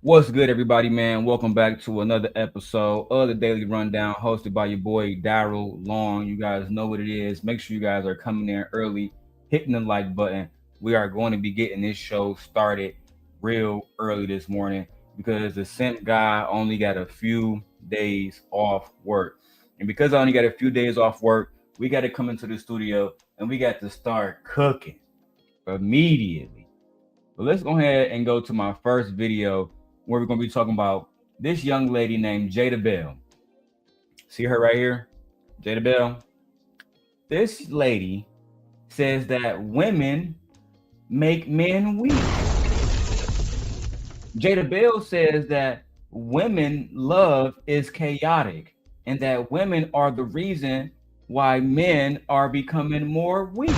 What's good, everybody, man? Welcome back to another episode of the Daily Rundown, hosted by your boy Darrel Long. You guys know what it is. Make sure you guys are coming in early, hitting the like button. We are going to be getting this show started real early this morning because the simp guy only got a few days off work. And because I only got a few days off work, we got to come into the studio and we got to start cooking immediately. But let's go ahead and go to my first video where we're going to be talking about this young lady named Jada Bell. See her right here? Jada Bell. This lady says that women make men weak. Jada Bell says that women love is chaotic and that women are the reason why men are becoming more weak.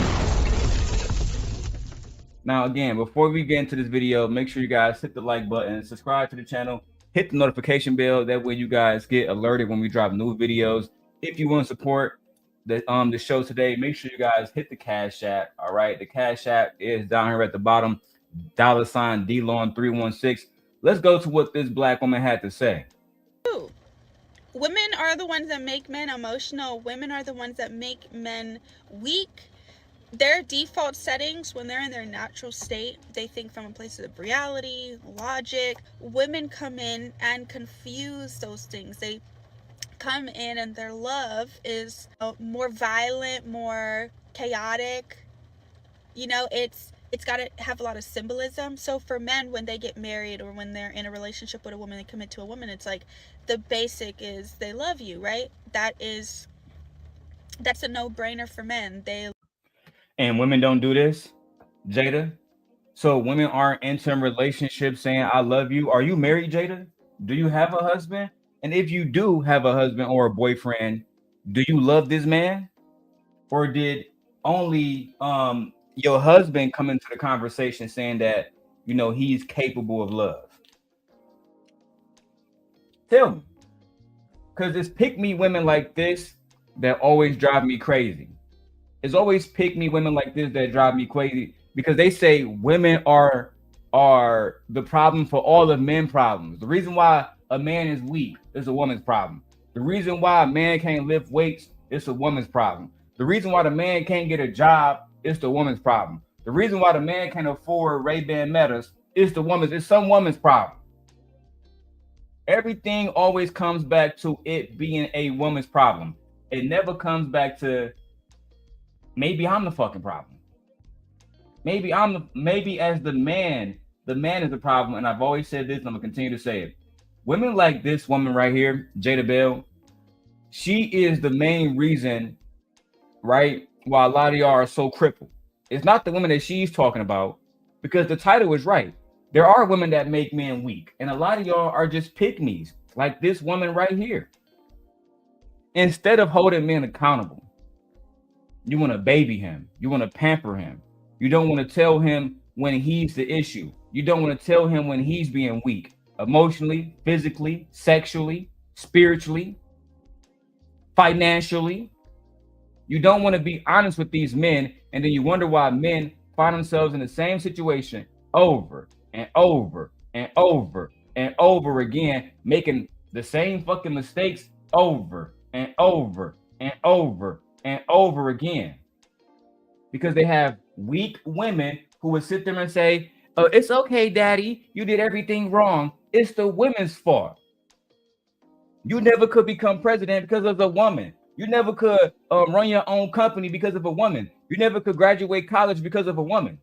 Now, again, before we get into this video, make sure you guys hit the like button, subscribe to the channel, hit the notification bell. That way you guys get alerted when we drop new videos. If you want to support the show today, make sure you guys hit the Cash App. All right, the Cash App is down here at the bottom, $ DLon316. Let's go to what this black woman had to say. Women are the ones that make men emotional. Women are the ones that make men weak. Their default settings, when they're in their natural state, they think from a place of reality, logic. Women come in and confuse those things. They come in and their love is more violent, more chaotic. It's got to have a lot of symbolism. So for men, when they get married or when they're in a relationship with a woman, they commit to a woman, it's like the basic is they love you, right? That's a no-brainer for men. And women don't do this, Jada. So women aren't into relationships saying, I love you. Are you married, Jada? Do you have a husband? And if you do have a husband or a boyfriend, do you love this man? Or did only your husband come into the conversation saying that, he's capable of love? Tell me. Because it's pick me women like this that always drive me crazy. It's always pick me women like this that drive me crazy because they say women are the problem for all of men problems. The reason why a man is weak is a woman's problem. The reason why a man can't lift weights is a woman's problem. The reason why the man can't get a job is the woman's problem. The reason why the man can't afford Ray-Ban Metas is it's some woman's problem. Everything always comes back to it being a woman's problem. It never comes back to maybe I'm the fucking problem. Maybe as the man is the problem. And I've always said this, and I'm gonna continue to say it. Women like this woman right here, Jada Bell, she is the main reason, right, why a lot of y'all are so crippled. It's not the women that she's talking about, because the title is right. There are women that make men weak, and a lot of y'all are just pick-me's, like this woman right here. Instead of holding men accountable, you want to baby him. You want to pamper him. You don't want to tell him when he's the issue. You don't want to tell him when he's being weak, emotionally, physically, sexually, spiritually, financially. You don't want to be honest with these men, and then you wonder why men find themselves in the same situation over and over and over and over again, making the same fucking mistakes over and over and over and over again, because they have weak women who would sit there and say, oh, it's okay, daddy, you did everything wrong. It's the women's fault. You never could become president because of a woman. You never could run your own company because of a woman. You never could graduate college because of a woman.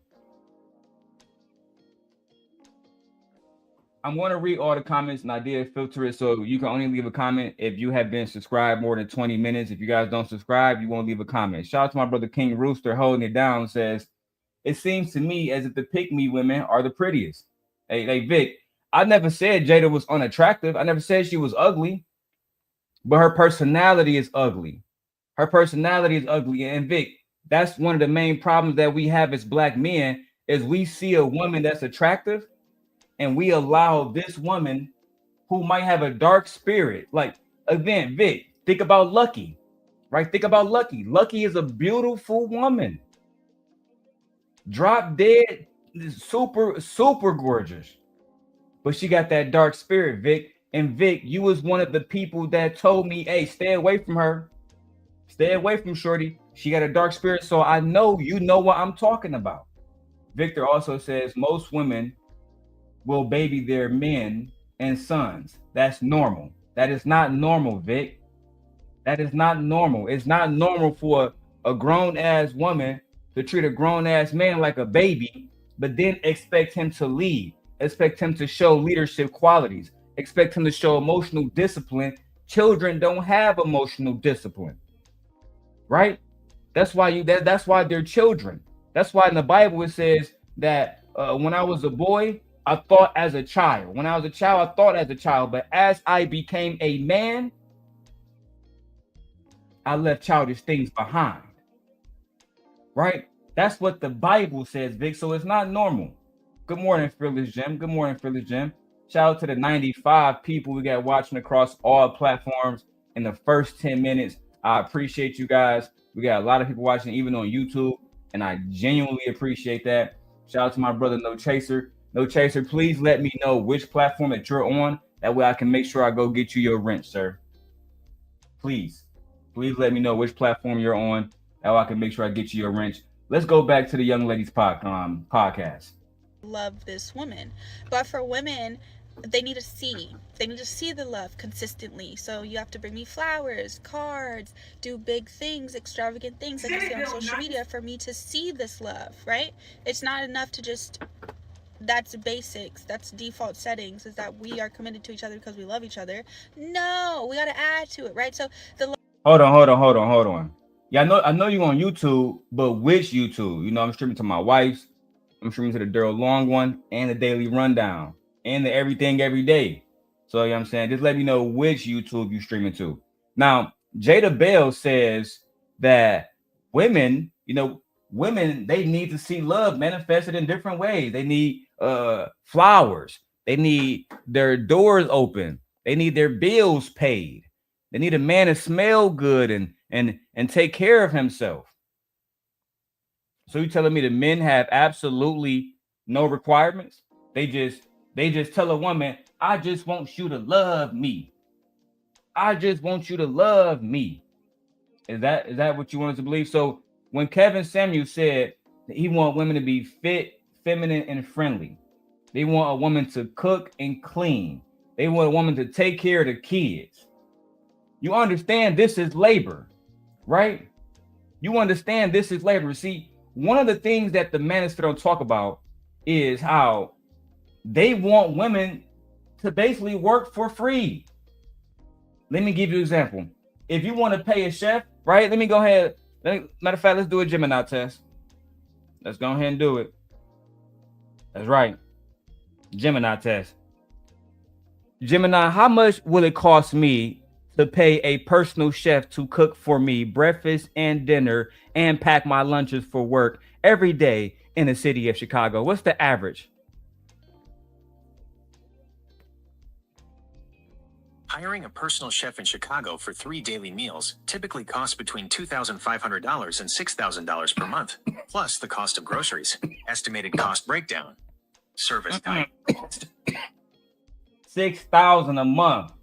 I'm going to read all the comments, and I did filter it so you can only leave a comment if you have been subscribed more than 20 minutes. If you guys don't subscribe, you won't leave a comment. Shout out to my brother King Rooster holding it down. Says, it seems to me as if the pick-me women are the prettiest. Hey, Vic, I never said Jada was unattractive. I never said she was ugly, but her personality is ugly. Her personality is ugly. And Vic, that's one of the main problems that we have as black men is we see a woman that's attractive, and we allow this woman who might have a dark spirit. Like, again, Vic, think about Lucky, right? Think about Lucky. Lucky is a beautiful woman. Drop dead, super, super gorgeous. but she got that dark spirit, Vic. And Vic, you was one of the people that told me, hey, stay away from her. Stay away from Shorty. She got a dark spirit. So I know you know what I'm talking about. Victor also says most women will baby their men and sons. That's normal. That is not normal, Vic. That is not normal. It's not normal for a grown ass woman to treat a grown ass man like a baby, but then expect him to lead, expect him to show leadership qualities, expect him to show emotional discipline. Children don't have emotional discipline, right? That's why that's why they're children. That's why in the Bible it says that when I was a boy, I thought as a child. When I was a child, I thought as a child. But as I became a man, I left childish things behind. Right? That's what the Bible says, Vic. So it's not normal. Good morning, Fearless Jim. Good morning, Fearless Jim. Shout out to the 95 people we got watching across all platforms in the first 10 minutes. I appreciate you guys. We got a lot of people watching, even on YouTube, and I genuinely appreciate that. Shout out to my brother, No Chaser. No Chaser, please let me know which platform that you're on. That way I can make sure I go get you your rent, sir. Please let me know which platform you're on. That way I can make sure I get you your rent. Let's go back to the Young Ladies podcast. Love this woman. But for women, they need to see the love consistently. So you have to bring me flowers, cards, do big things, extravagant things like you see on social media for me to see this love, right? It's not enough to just, that's basics, that's default settings, is that we are committed to each other because we love each other. No, we got to add to it, right? So hold on. Yeah, I know you on YouTube, but which YouTube? You know, I'm streaming to my wife's, I'm streaming to the Darrel Long one, and the Daily Rundown, and the Everything Every Day. So, you know what I'm saying? Just let me know which YouTube you streaming to. Now, Jada Bell says that women, they need to see love manifested in different ways. They need flowers. They need their doors open. They need their bills paid. They need a man to smell good and take care of himself. So you telling me the men have absolutely no requirements? They just tell a woman, I just want you to love me. I just want you to love me. Is that what you want us to believe? So when Kevin Samuel said that he want women to be fit, feminine, and friendly, they want a woman to cook and clean. They want a woman to take care of the kids. You understand this is labor, right? You understand this is labor. See, one of the things that the Manosphere don't talk about is how they want women to basically work for free. Let me give you an example. If you want to pay a chef, right? Let me go ahead. Matter of fact, let's do a Gemini test. Let's go ahead and do it. That's right. Gemini test. Gemini, how much will it cost me to pay a personal chef to cook for me breakfast and dinner and pack my lunches for work every day in the city of Chicago? What's the average? Hiring a personal chef in Chicago for 3 daily meals typically costs between $2,500 and $6,000 per month, plus the cost of groceries. Estimated cost breakdown. Service type. $6,000 a month.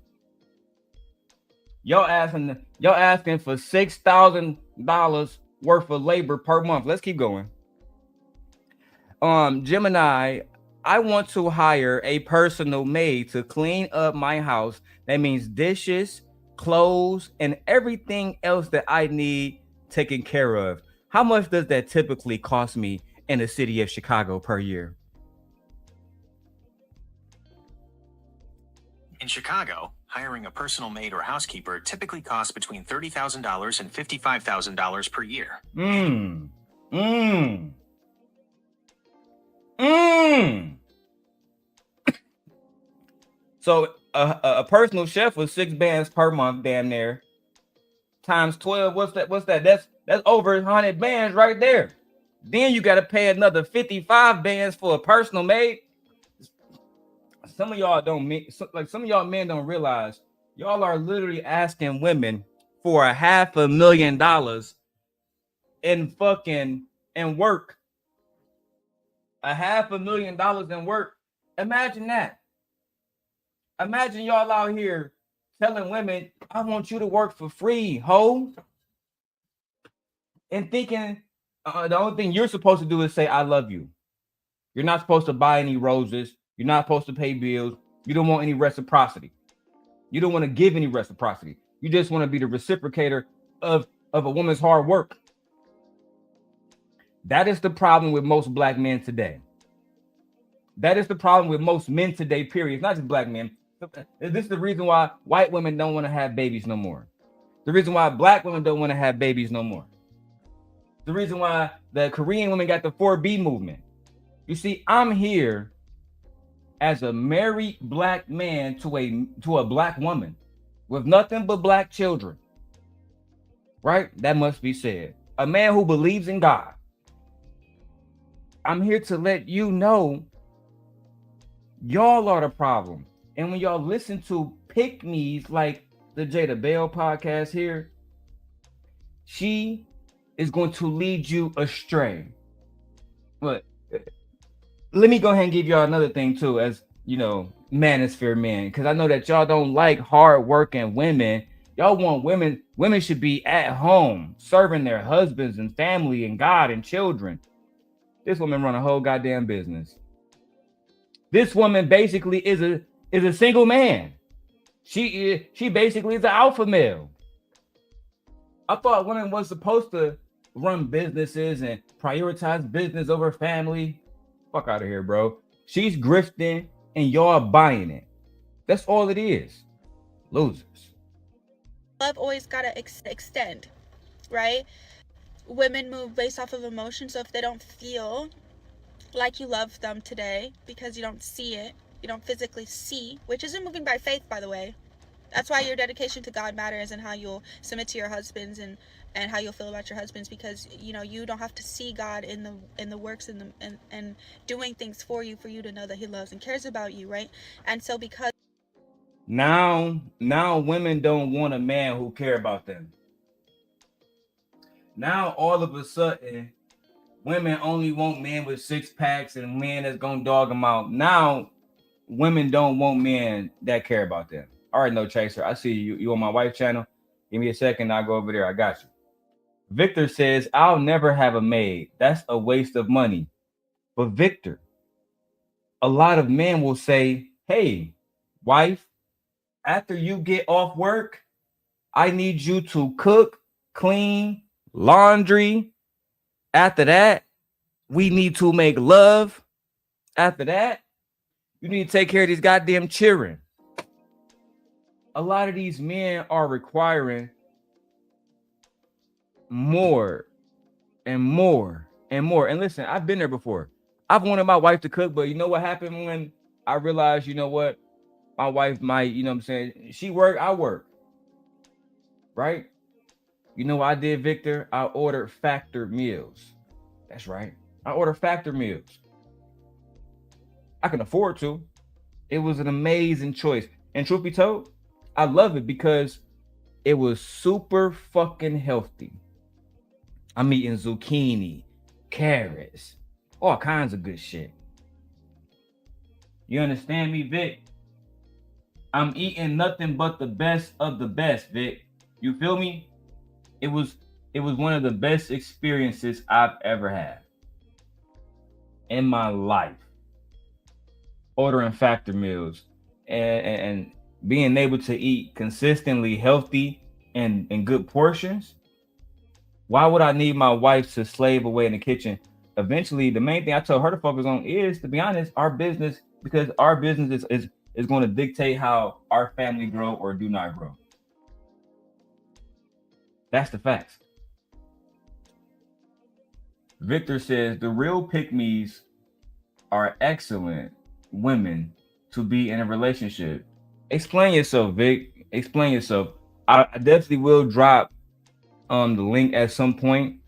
Y'all asking for $6,000 worth of labor per month. Let's keep going. Gemini, I want to hire a personal maid to clean up my house. That means dishes, clothes, and everything else that I need taken care of. How much does that typically cost me in the city of Chicago per year? In Chicago, hiring a personal maid or housekeeper typically costs between $30,000 and $55,000 per year. So a personal chef with 6 bands per month, damn near, times 12. What's that? That's over 100 bands right there. Then you got to pay another 55 bands for a personal maid. Some of y'all some of y'all men don't realize y'all are literally asking women for $500,000 in work. $500,000 in work. Imagine that. Imagine y'all out here telling women, I want you to work for free, ho. And thinking the only thing you're supposed to do is say, I love you. You're not supposed to buy any roses. You're not supposed to pay bills. You don't want any reciprocity. You don't want to give any reciprocity. You just want to be the reciprocator of a woman's hard work. That is the problem with most black men today. That is the problem with most men today, period. It's not just black men. This is the reason why white women don't want to have babies no more. The reason why black women don't want to have babies no more. The reason why the Korean women got the 4B movement. You see, I'm here as a married black man to a black woman with nothing but black children. Right? That must be said. A man who believes in God. I'm here to let you know y'all are the problem. And when y'all listen to pick-me's like the Jada Bell podcast here, she is going to lead you astray. But let me go ahead and give y'all another thing too, as you know, Manosphere men, because I know that y'all don't like hard-working women. Y'all want women should be at home, serving their husbands and family and God and children. This woman run a whole goddamn business. This woman basically is a single man. She basically is an alpha male. I thought women was supposed to run businesses and prioritize business over family. Fuck out of here, bro. She's grifting and y'all buying it. That's all it is. Losers. Love always gotta extend, right? Women move based off of emotion, so if they don't feel like you love them today because you don't see it, you don't physically see, which isn't moving by faith, by the way. That's why your dedication to God matters, and how you'll submit to your husbands and how you'll feel about your husbands, because you know you don't have to see God in the works and doing things for you to know that He loves and cares about you, right? And so because now women don't want a man who care about them. Now all of a sudden women only want men with six packs and men that's gonna dog them out. Now women don't want men that care about them. All right, no chaser. I see you. You on my wife's channel. Give me a second. I'll go over there. I got you. Victor says, I'll never have a maid. That's a waste of money. But Victor, a lot of men will say, hey, wife, after you get off work, I need you to cook, clean, laundry. After that, we need to make love. After that, you need to take care of these goddamn children. A lot of these men are requiring more and more and more. And listen, I've been there before. I've wanted my wife to cook, but you know what happened when I realized, you know what? My wife might, you know what I'm saying? She work, I work. Right? You know what I did, Victor? I ordered factor meals. That's right. I ordered factor meals. I can afford to. It was an amazing choice. And truth be told, I love it because it was super fucking healthy. I'm eating zucchini, carrots, all kinds of good shit. You understand me, Vic? I'm eating nothing but the best of the best, Vic. You feel me? It was one of the best experiences I've ever had in my life. Ordering factor meals and being able to eat consistently healthy and in good portions. Why would I need my wife to slave away in the kitchen? Eventually, the main thing I tell her to focus on is, to be honest, our business, because our business is going to dictate how our family grow or do not grow. That's the facts. Victor says the real pick-me's are excellent women to be in a relationship. Explain yourself, Vic. Explain yourself. I definitely will drop the link at some point.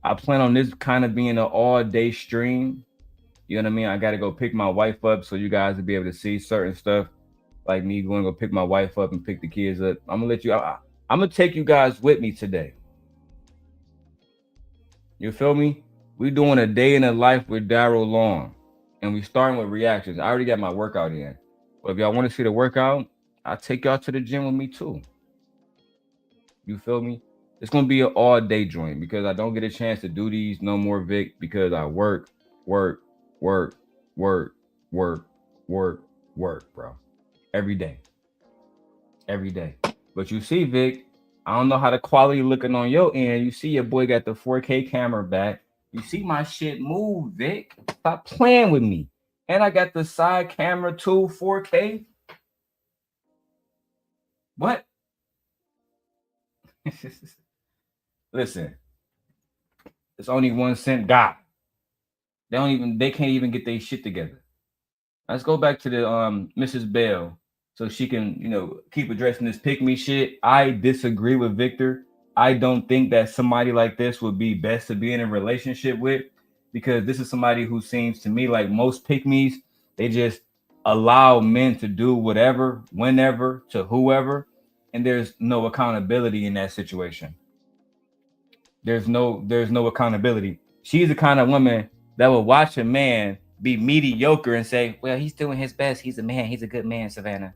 I plan on this kind of being an all-day stream. You know what I mean? I got to go pick my wife up so you guys will be able to see certain stuff, like me going to go pick my wife up and pick the kids up. I'm gonna let you. I'm gonna take you guys with me today. You feel me? We're doing a day in the life with Darrel Long, and we starting with reactions. I already got my workout in. Well, if y'all want to see the workout, I'll take y'all to the gym with me too. You feel me? It's gonna be an all day joint because I don't get a chance to do these no more, Vic, because I work, work, work, work, work, work, work, bro. Every day. Every day. But you see, Vic, I don't know how the quality looking on your end. You see your boy got the 4K camera back. You see my shit move, Vic. Stop playing with me. And I got the side camera too, 4K. What? Listen, it's only 1 cent God. They can't even get their shit together. Let's go back to the Mrs. Bell so she can, keep addressing this pick me shit. I disagree with Victor. I don't think that somebody like this would be best to be in a relationship with, because this is somebody who seems to me like most pick me's, they just allow men to do whatever, whenever, to whoever, and there's no accountability in that situation. There's no accountability. She's the kind of woman that will watch a man be mediocre and say, well, he's doing his best. He's a man. He's a good man, Savannah.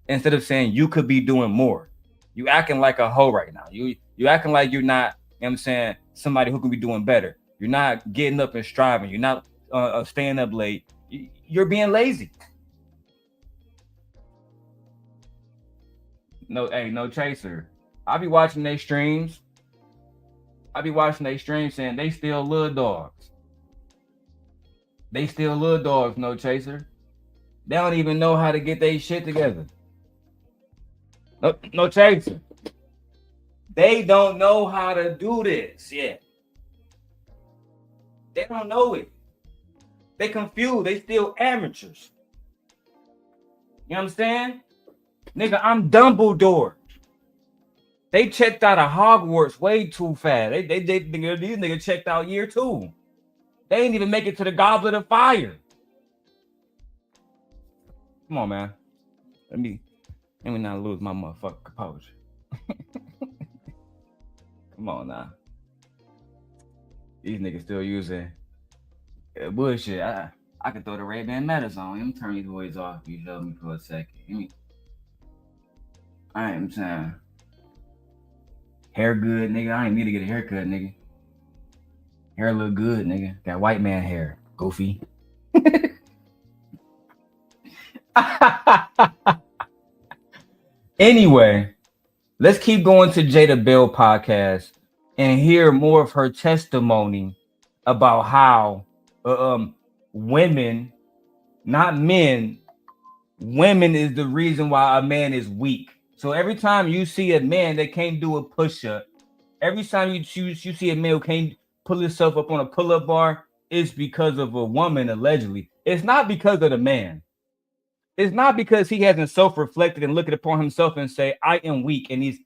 Instead of saying you could be doing more. You acting like a hoe right now. You acting like you're not, I'm saying, somebody who can be doing better. You're not getting up and striving. You're not staying up late. You're being lazy. No chaser. I be watching their streams. Saying they still little dogs. They still little dogs, no chaser. They don't even know how to get their shit together. No chaser. They don't know how to do this yet. They don't know it. They confused. They still amateurs. You understand? Nigga, I'm Dumbledore. They checked out of Hogwarts way too fast. These niggas checked out year 2. They didn't even make it to the Goblet of Fire. Come on, man. Let me not lose my motherfucking composure. Come on now. These niggas still using bullshit. I can throw the Ray-Ban Metas on. Let me turn these boys off. You show me for a second. I am saying. Hair good, nigga. I ain't need to get a haircut, nigga. Hair look good, nigga. Got white man hair. Goofy. Anyway, let's keep going to Jada Bell podcast and hear more of her testimony about how women, not men, women is the reason why a man is weak. So every time you see a man that can't do a push-up, every time you see a man who can't pull himself up on a pull-up bar, it's because of a woman, allegedly. It's not because of the man. It's not because he hasn't self-reflected and looked upon himself and say, I am weak in these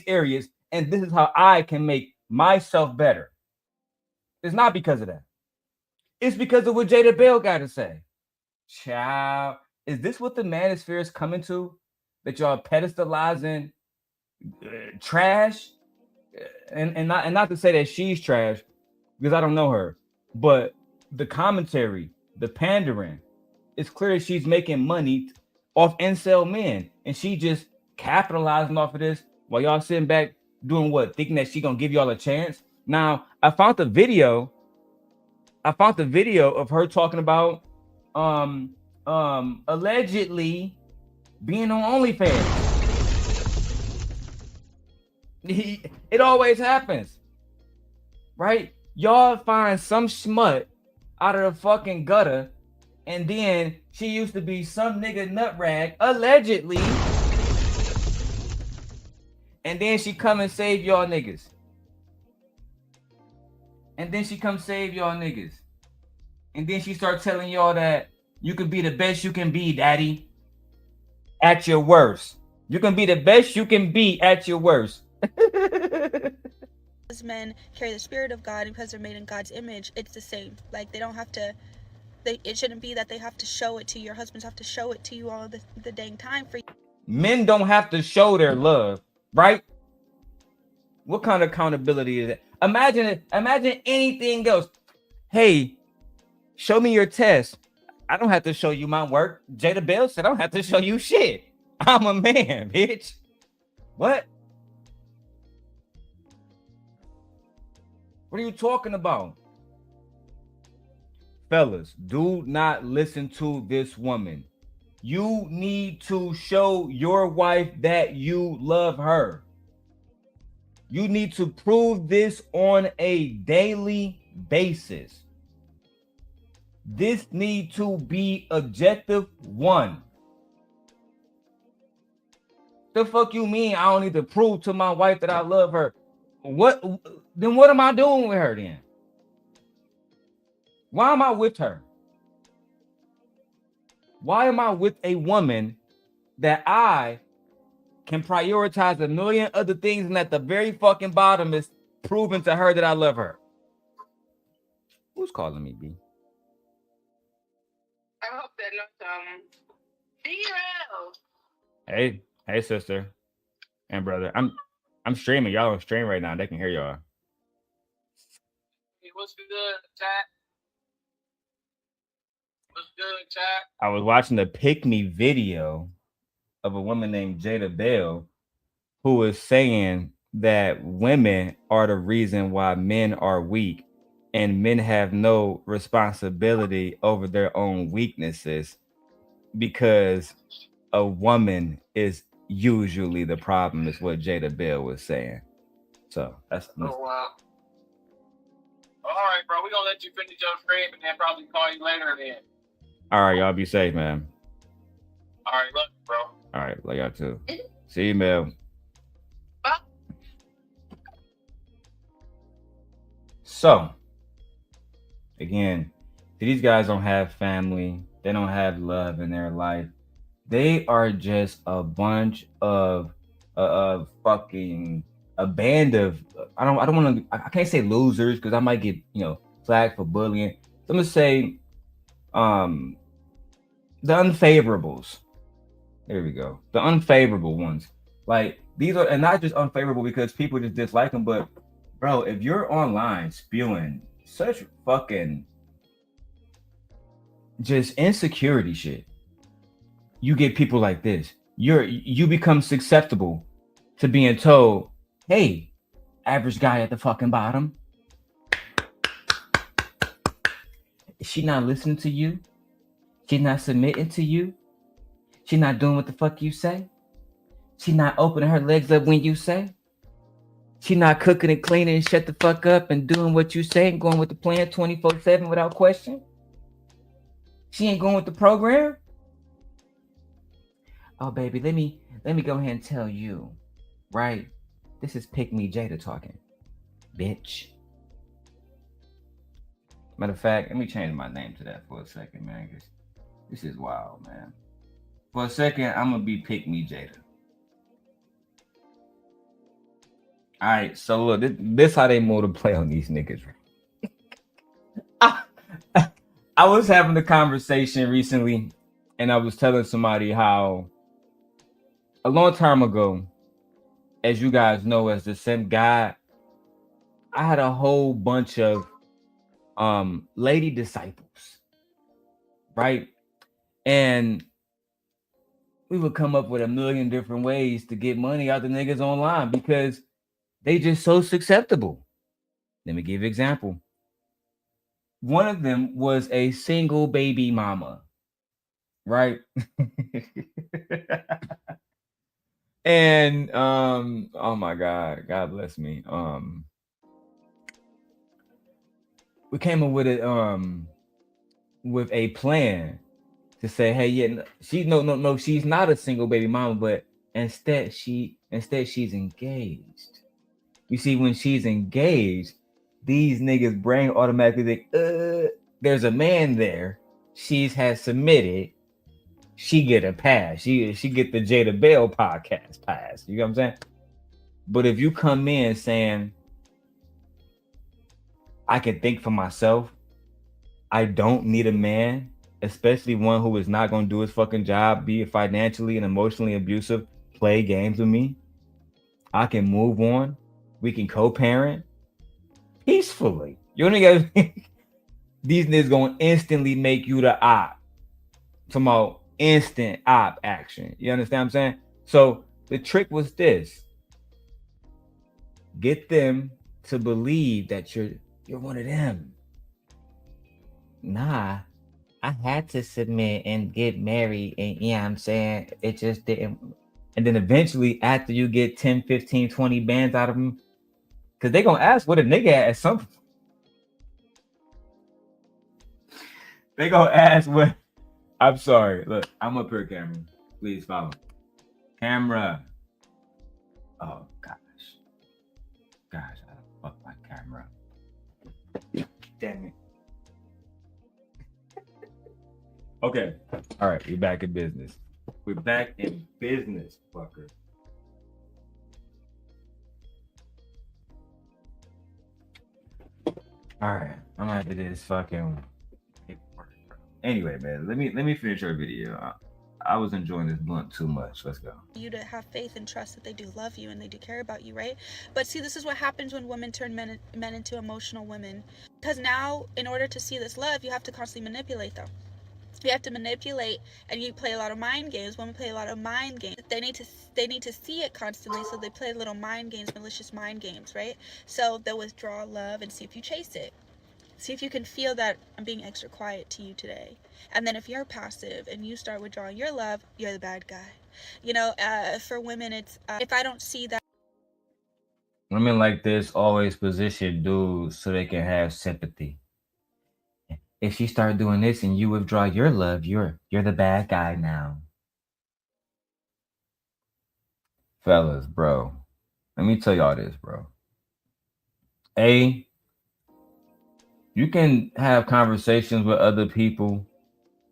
areas, and this is how I can make myself better. It's not because of that. It's because of what Jada Bell got to say. Child, is this what the Manosphere is coming to? That y'all pedestalizing trash, and not to say that she's trash, because I don't know her, but the commentary, the pandering, it's clear she's making money off incel men, and she just capitalizing off of this while y'all sitting back doing what, thinking that she gonna give y'all a chance. Now I found the video of her talking about allegedly being on OnlyFans. It always happens, right? Y'all find some smut out of the fucking gutter, and then she used to be some nigga nut rag, allegedly, and then she come and save y'all niggas. And then she start telling y'all that you can be the best you can be, daddy. At your worst. You can be the best you can be at your worst. As men carry the spirit of God because they're made in God's image, it's the same. Like, they don't have to, it shouldn't be that they have to show it to you. Your husbands have to show it to you all the dang time for you. Men don't have to show their love, right? What kind of accountability is that? Imagine anything else. Hey, show me your test. I don't have to show you my work. Jada Bell said I don't have to show you shit. I'm a man, bitch. What? What are you talking about? Fellas, do not listen to this woman. You need to show your wife that you love her. You need to prove this on a daily basis. This need to be objective one. The fuck you mean I don't need to prove to my wife that I love her? What am I doing with her then? Why am I with her? Why am I with a woman that I can prioritize a million other things and at the very fucking bottom is proving to her that I love her? Who's calling me, B? I hope that not Darrel. Hey, sister and brother. I'm streaming. Y'all on stream right now. They can hear y'all. Hey, what's good, chat? What's good, chat? I was watching the Pick Me video of a woman named Jada Bell who was saying that women are the reason why men are weak and men have no responsibility over their own weaknesses because a woman is usually the problem, is what Jada Bell was saying. So that's oh wow. All right, bro. We're gonna let you finish your stream and then probably call you later then. all right. Y'all be safe, man. All right, love you, bro. All right, love y'all too. See you, Mel. Bye. So again, these guys don't have family. They don't have love in their life. They are just a bunch of fucking a band of I don't want to, I can't say losers because I might get flagged for bullying. So I'm gonna say the unfavorables. There we go. The unfavorable ones. Like these are, and not just unfavorable because people just dislike them, but bro, if you're online spewing such fucking just insecurity shit, you get people like this. You become susceptible to being told, hey, average guy at the fucking bottom, is she not listening to you? She not submitting to you? She not doing what the fuck you say? She not opening her legs up when you say? She not cooking and cleaning and shut the fuck up and doing what you say and going with the plan 24/7 without question? She ain't going with the program? Oh baby, let me go ahead and tell you, right? This is Pick Me Jada talking, bitch. Matter of fact, let me change my name to that for a second, man, because this is wild, man. For a second, I'm gonna be Pick Me Jada. All right, so look, this how they move to play on these niggas. I was having a conversation recently, and I was telling somebody how a long time ago, as you guys know, as the same guy, I had a whole bunch of lady disciples, right? And we would come up with a million different ways to get money out the niggas online because they just so susceptible. Let me give you an example. One of them was a single baby mama, right? And oh my God bless me. We came up with it with a plan to say, hey, yeah, no, she's not a single baby mama, but instead she's engaged. You see, when she's engaged, these niggas' brain automatically think, there's a man there. She has submitted. She get a pass. She get the Jada Bell podcast pass. You know what I'm saying? But if you come in saying, I can think for myself, I don't need a man, especially one who is not going to do his fucking job, be it financially and emotionally abusive, play games with me. I can move on. We can co-parent peacefully. You only got these niggas gonna instantly make you the op. Talking about instant op action. You understand what I'm saying? So the trick was this: get them to believe that you're one of them. Nah, I had to submit and get married, and yeah, I'm saying it just didn't. And then eventually, after you get 10, 15, 20 bands out of them, because they gonna ask what a nigga at some point. They gonna ask what. I'm sorry. Look, I'm up here, camera. Please follow. Camera. Oh gosh. Gosh, I fuck my camera. Damn it. Okay. All right, we're back in business. We're back in business, fucker. All right, I'm gonna have to do this fucking. Anyway, man, let me finish our video. I was enjoying this blunt too much. Let's go. You to have faith and trust that they do love you and they do care about you, right? But see, this is what happens when women turn men into emotional women. Because now, in order to see this love, you have to constantly manipulate them. You have to manipulate, and you play a lot of mind games. Women play a lot of mind games. They need to see it constantly, so they play little mind games, malicious mind games, right? So they'll withdraw love and see if you chase it. See if you can feel that I'm being extra quiet to you today. And then if you're passive and you start withdrawing your love, you're the bad guy. You know, for women, it's if I don't see that. Women like this always position dudes so they can have sympathy. If she start doing this and you withdraw your love, you're the bad guy now. Fellas, bro, let me tell y'all this, bro. You can have conversations with other people,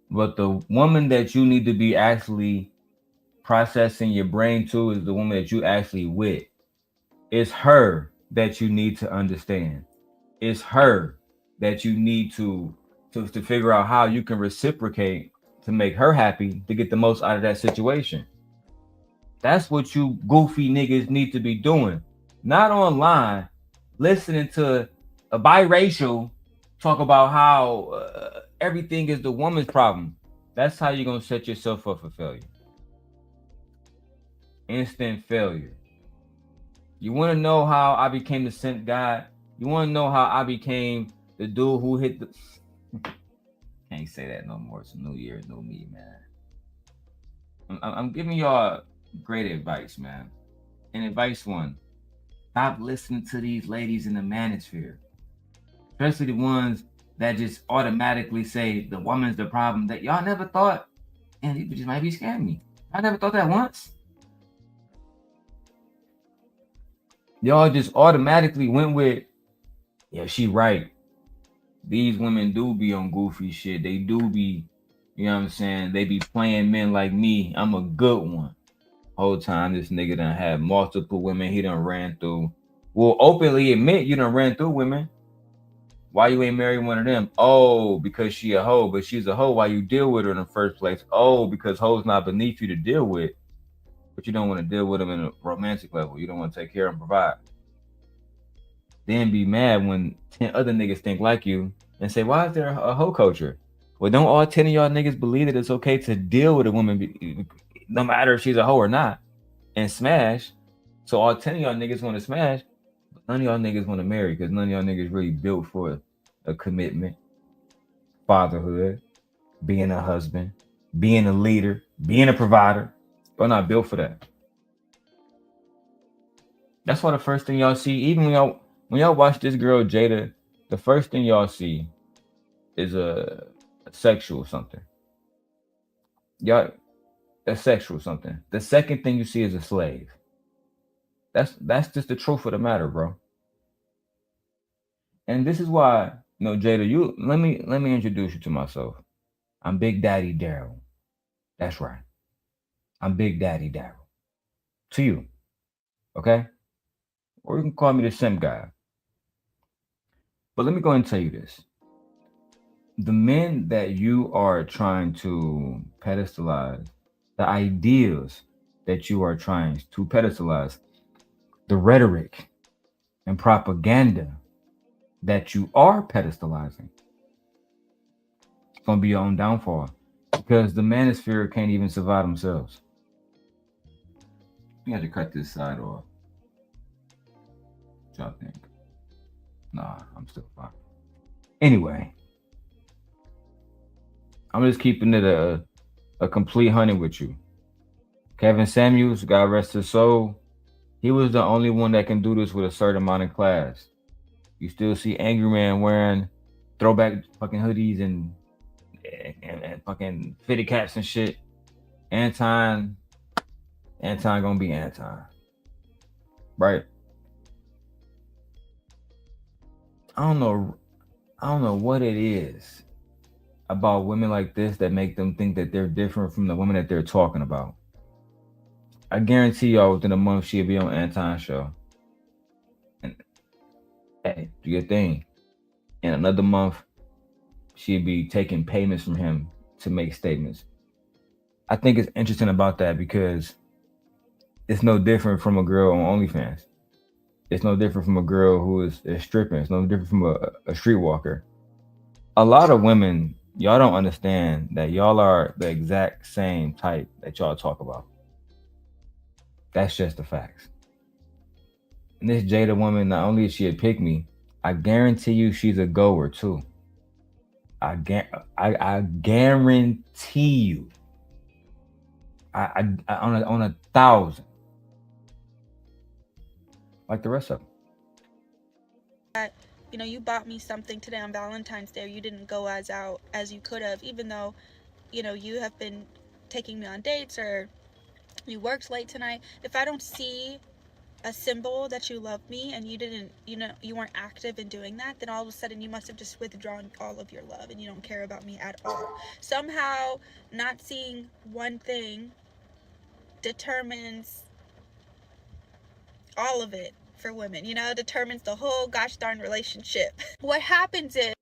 but the woman that you need to be actually processing your brain to is the woman that you actually with. It's her that you need to understand. It's her that you need to figure out how you can reciprocate to make her happy, to get the most out of that situation. That's what you goofy niggas need to be doing. Not online, listening to a biracial talk about how everything is the woman's problem. That's how you're going to set yourself up for failure. Instant failure. You want to know how I became the sent God? You want to know how I became the dude who hit the... Can't say that no more. It's a new year, new me, man. I'm giving y'all great advice, man. And advice one, stop listening to these ladies in the manosphere. Especially the ones that just automatically say the woman's the problem. That y'all never thought, and these bitches might be scamming me. I never thought that once. Y'all just automatically went with, yeah, she right. These women do be on goofy shit. They do be, you know what I'm saying? They be playing men like me. I'm a good one. Whole time this nigga done had multiple women he done ran through. Will openly admit you done ran through women. Why you ain't married one of them? Oh, because she a hoe, but she's a hoe. Why you deal with her in the first place? Oh, because hoes not beneath you to deal with, but you don't want to deal with them in a romantic level. You don't want to take care and provide. Then be mad when 10 other niggas think like you and say, why is there a hoe culture? Well, don't all 10 of y'all niggas believe that it's okay to deal with a woman, no matter if she's a hoe or not, and smash? So all 10 of y'all niggas want to smash, but none of y'all niggas want to marry because none of y'all niggas really built for a commitment, fatherhood, being a husband, being a leader, being a provider. Y'all not built for that. That's why the first thing y'all see, even when y'all watch this girl Jada, the first thing y'all see is a sexual something. Y'all, a sexual something. The second thing you see is a slave. That's just the truth of the matter, bro. And this is why, you know, Jada, let me introduce you to myself. I'm Big Daddy Darrel. That's right. I'm Big Daddy Darrel. To you. Okay? Or you can call me the Sim guy. But let me go ahead and tell you this. The men that you are trying to pedestalize, the ideas that you are trying to pedestalize, the rhetoric and propaganda that you are pedestalizing, it's going to be your own downfall. Because the Manosphere can't even survive themselves. You have to cut this side off. What y'all think? Nah, I'm still fine. Anyway, I'm just keeping it a complete honey with you. Kevin Samuels, God rest his soul, he was the only one that can do this with a certain amount of class. You still see Angry Man wearing throwback fucking hoodies and fucking fitted caps and shit. Anton gonna be Anton. Right? I don't know what it is about women like this that make them think that they're different from the women that they're talking about. I guarantee y'all within a month she'll be on Anton's show. And hey, do your thing. In another month, she'd be taking payments from him to make statements. I think it's interesting about that because it's no different from a girl on OnlyFans. It's no different from a girl who is stripping. It's no different from a streetwalker. A lot of women, y'all don't understand that y'all are the exact same type that y'all talk about. That's just the facts. And this Jada woman, not only is she a pick-me, I guarantee you she's a goer too. I guarantee you. I on 1,000. Like the rest of them. That, you know, you bought me something today on Valentine's Day. You didn't go as out as you could have, even though, you know, you have been taking me on dates or you worked late tonight. If I don't see a symbol that you love me and you didn't, you know, you weren't active in doing that, then all of a sudden you must have just withdrawn all of your love and you don't care about me at all. Somehow not seeing one thing determines all of it for women, you know, determines the whole gosh darn relationship. What happens is,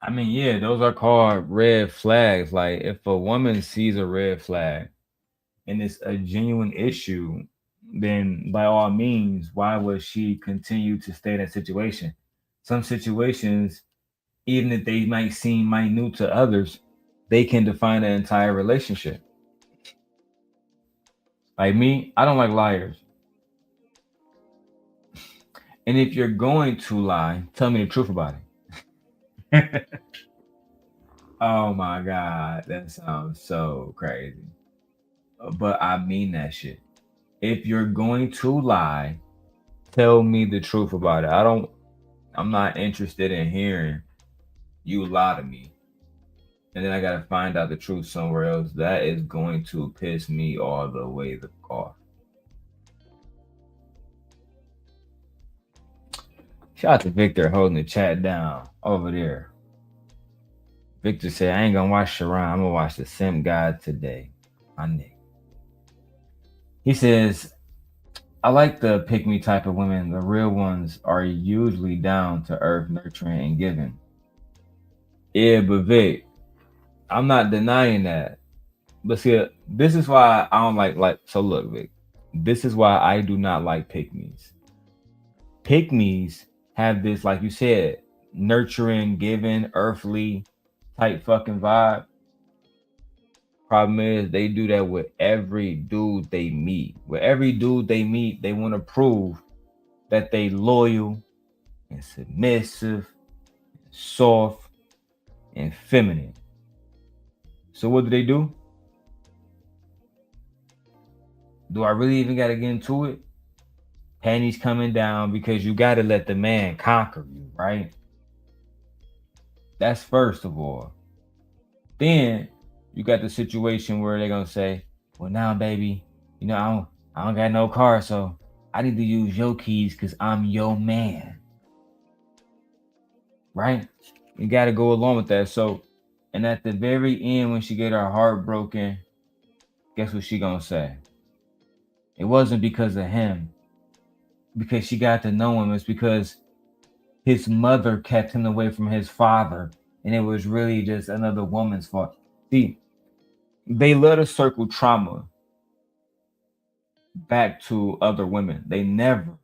I mean, yeah, those are called red flags. Like if a woman sees a red flag and it's a genuine issue, then by all means, why would she continue to stay in that situation? Some situations, even if they might seem minute to others, they can define an entire relationship. Like me, I don't like liars. And if you're going to lie, tell me the truth about it. Oh my God, that sounds so crazy. But I mean that shit. If you're going to lie, tell me the truth about it. I'm not interested in hearing you lie to me. And then I gotta find out the truth somewhere else. That is going to piss me all the way off. Shout out to Victor holding the chat down over there. Victor said, I ain't gonna watch Sharon. I'm gonna watch the Simp God today. My nigga. He says, I like the pick-me type of women. The real ones are usually down to earth, nurturing, and giving. Yeah, but Vic, I'm not denying that. But see, this is why I don't like. So look, Vic, this is why I do not like pick-me's. Pick-me's have this, like you said, nurturing, giving, earthly type fucking vibe. Problem is, they do that with every dude they meet. With every dude they meet, they want to prove that they loyal and submissive, and soft and feminine. So what do? Do I really even got to get into it? Panties coming down because you got to let the man conquer you, right? That's first of all. Then you got the situation where they're gonna say, well, now, baby, you know, I don't got no car, so I need to use your keys because I'm your man. Right? You got to go along with that. So, and at the very end, when she get her heart broken, guess what she gonna say? It wasn't because of him, because she got to know him. It's because his mother kept him away from his father, and it was really just another woman's fault. See, they love to circle trauma back to other women. They never.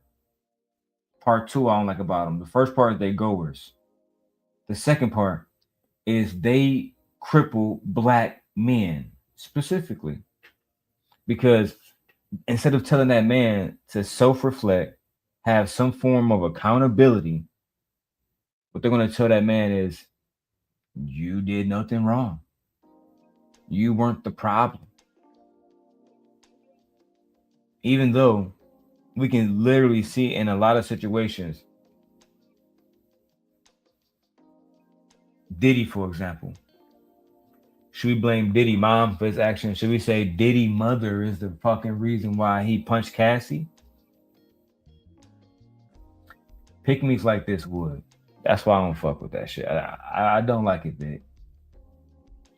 Part two, I don't like about them. The first part, they goers. The second part is they cripple black men specifically, because instead of telling that man to self-reflect, have some form of accountability, what they're going to tell that man is, you did nothing wrong. You weren't the problem. Even though we can literally see in a lot of situations, Diddy, for example, should we blame Diddy mom for his action? Should we say Diddy mother is the fucking reason why he punched Cassie? Pick-me's like this would. That's why I don't fuck with that shit. I don't like it, Vic.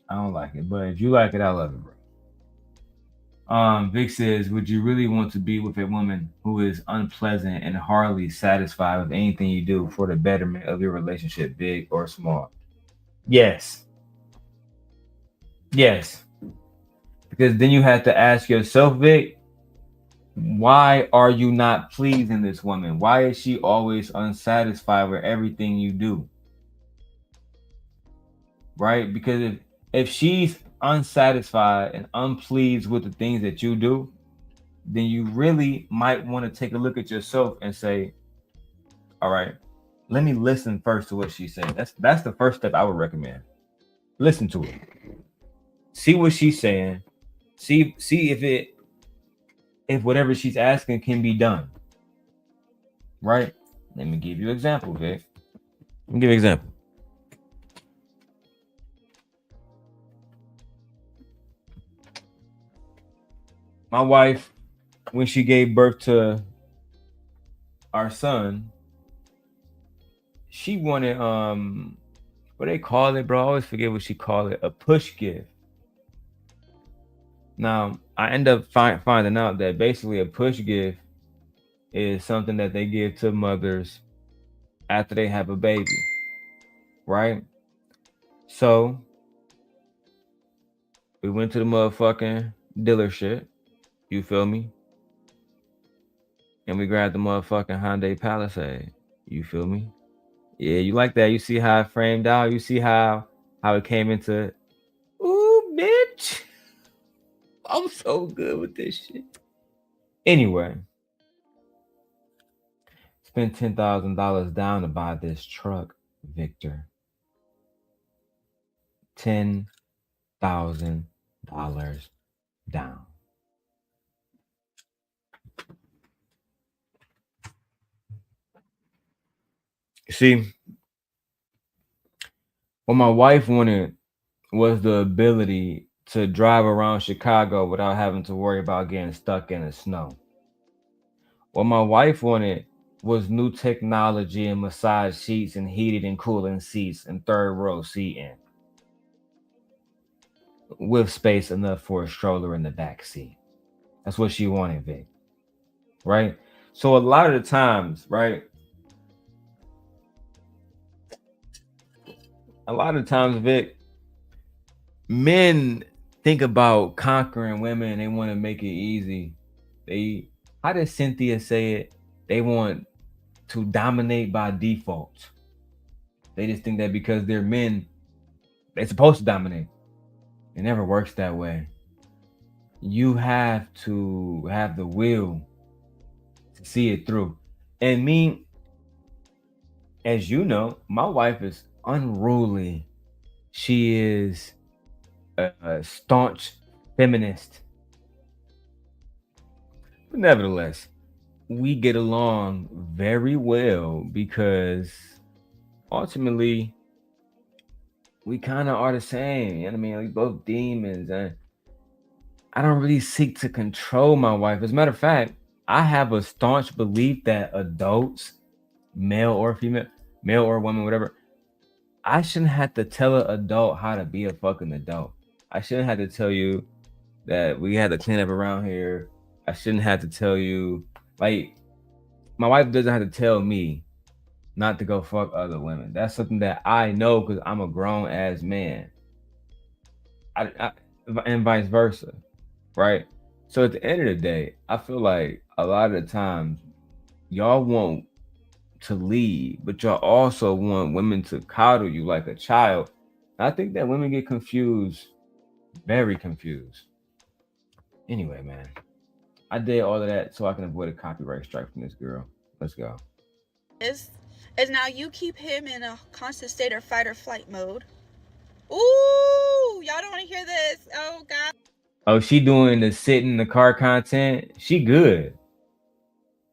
I don't like it. But if you like it, I love it, bro. Vic says, would you really want to be with a woman who is unpleasant and hardly satisfied with anything you do for the betterment of your relationship, big or small? Yes. Yes. Because then you have to ask yourself, Vic, why are you not pleasing this woman? Why is she always unsatisfied with everything you do? Right? Because if she's unsatisfied and unpleased with the things that you do, then you really might want to take a look at yourself and say, all right, let me listen first to what she's saying. That's the first step I would recommend. Listen to it. See what she's saying. See if whatever she's asking can be done. Right? Let me give you an example, Vic. Let me give you an example. My wife, when she gave birth to our son, she wanted what they call it, bro? I always forget what she called it, a push gift. Now, I end up finding out that basically a push gift is something that they give to mothers after they have a baby, right? So we went to the motherfucking dealership, you feel me? And we grabbed the motherfucking Hyundai Palisade, you feel me? Yeah, you like that? You see how it framed out? You see how it came into, ooh, bitch. I'm so good with this shit. Anyway, spent $10,000 down to buy this truck, Victor. $10,000 down. See, what my wife wanted was the ability to drive around Chicago without having to worry about getting stuck in the snow. What my wife wanted was new technology and massage seats and heated and cooling seats and third row seating with space enough for a stroller in the back seat. That's what she wanted, Vic. Right? So a lot of the times, right? A lot of times, Vic, men think about conquering women and they want to make it easy. How did Cynthia say it? They want to dominate by default. They just think that because they're men, they're supposed to dominate. It never works that way. You have to have the will to see it through. And me, as you know, my wife is unruly. She is a staunch feminist. But nevertheless, we get along very well because ultimately we kind of are the same. You know what I mean? We both demons, and I don't really seek to control my wife. As a matter of fact, I have a staunch belief that adults, male or female, male or woman, whatever, I shouldn't have to tell an adult how to be a fucking adult. I shouldn't have to tell you that we had to clean up around here. I shouldn't have to tell you, like, my wife doesn't have to tell me not to go fuck other women. That's something that I know because I'm a grown ass man. And vice versa, right? So at the end of the day, I feel like a lot of the times y'all want to lead, but y'all also want women to coddle you like a child. I think that women get confused Very confused. Anyway, man, I did all of that so I can avoid a copyright strike from this girl. Let's go. Is now you keep him in a constant state of fight or flight mode. Ooh, y'all don't want to hear this. Oh God. Oh, she doing the sit in the car content. She good.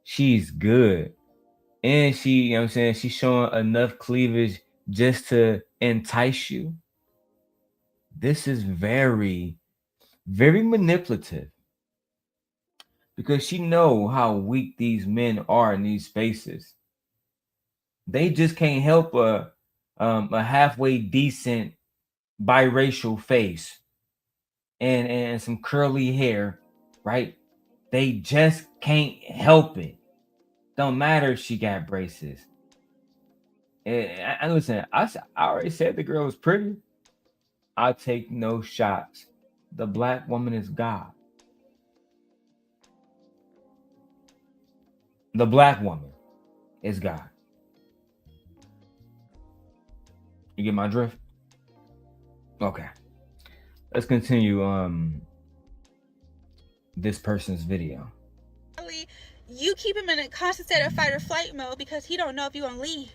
She's good. And she, you know what I'm saying, she's showing enough cleavage just to entice you. This is very, very manipulative. Because she know how weak these men are in these spaces. They just can't help a halfway decent biracial face and some curly hair, right? They just can't help it. Don't matter if she got braces. And listen, I already said the girl was pretty. I take no shots. The black woman is God. The black woman is God. You get my drift? Okay. Let's continue this person's video. You keep him in a constant state of fight or flight mode because he don't know if you gonna leave.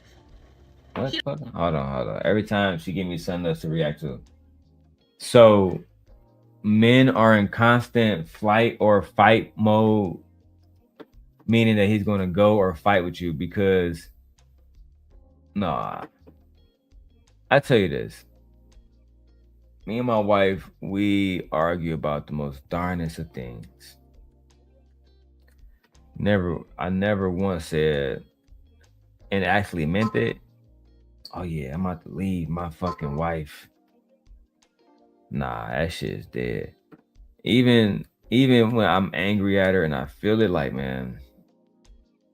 What? Hold on. Every time she give me something else to react to. So men are in constant flight or fight mode, meaning that he's gonna go or fight with you because nah. I tell you this. Me and my wife, we argue about the most darnest of things. I never once said, and actually meant it, oh yeah, I'm about to leave my fucking wife. Nah, that shit's dead. Even when I'm angry at her and I feel it, like, man,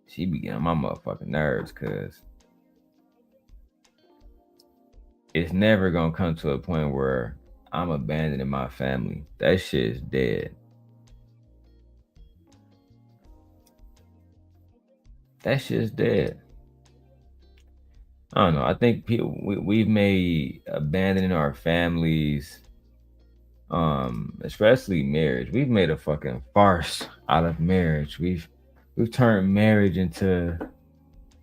she be getting on my motherfucking nerves, cause it's never gonna come to a point where I'm abandoning my family. That shit's dead. That shit's dead. I don't know. I think we've made abandoning our families, especially marriage. We've made a fucking farce out of marriage. We've turned marriage into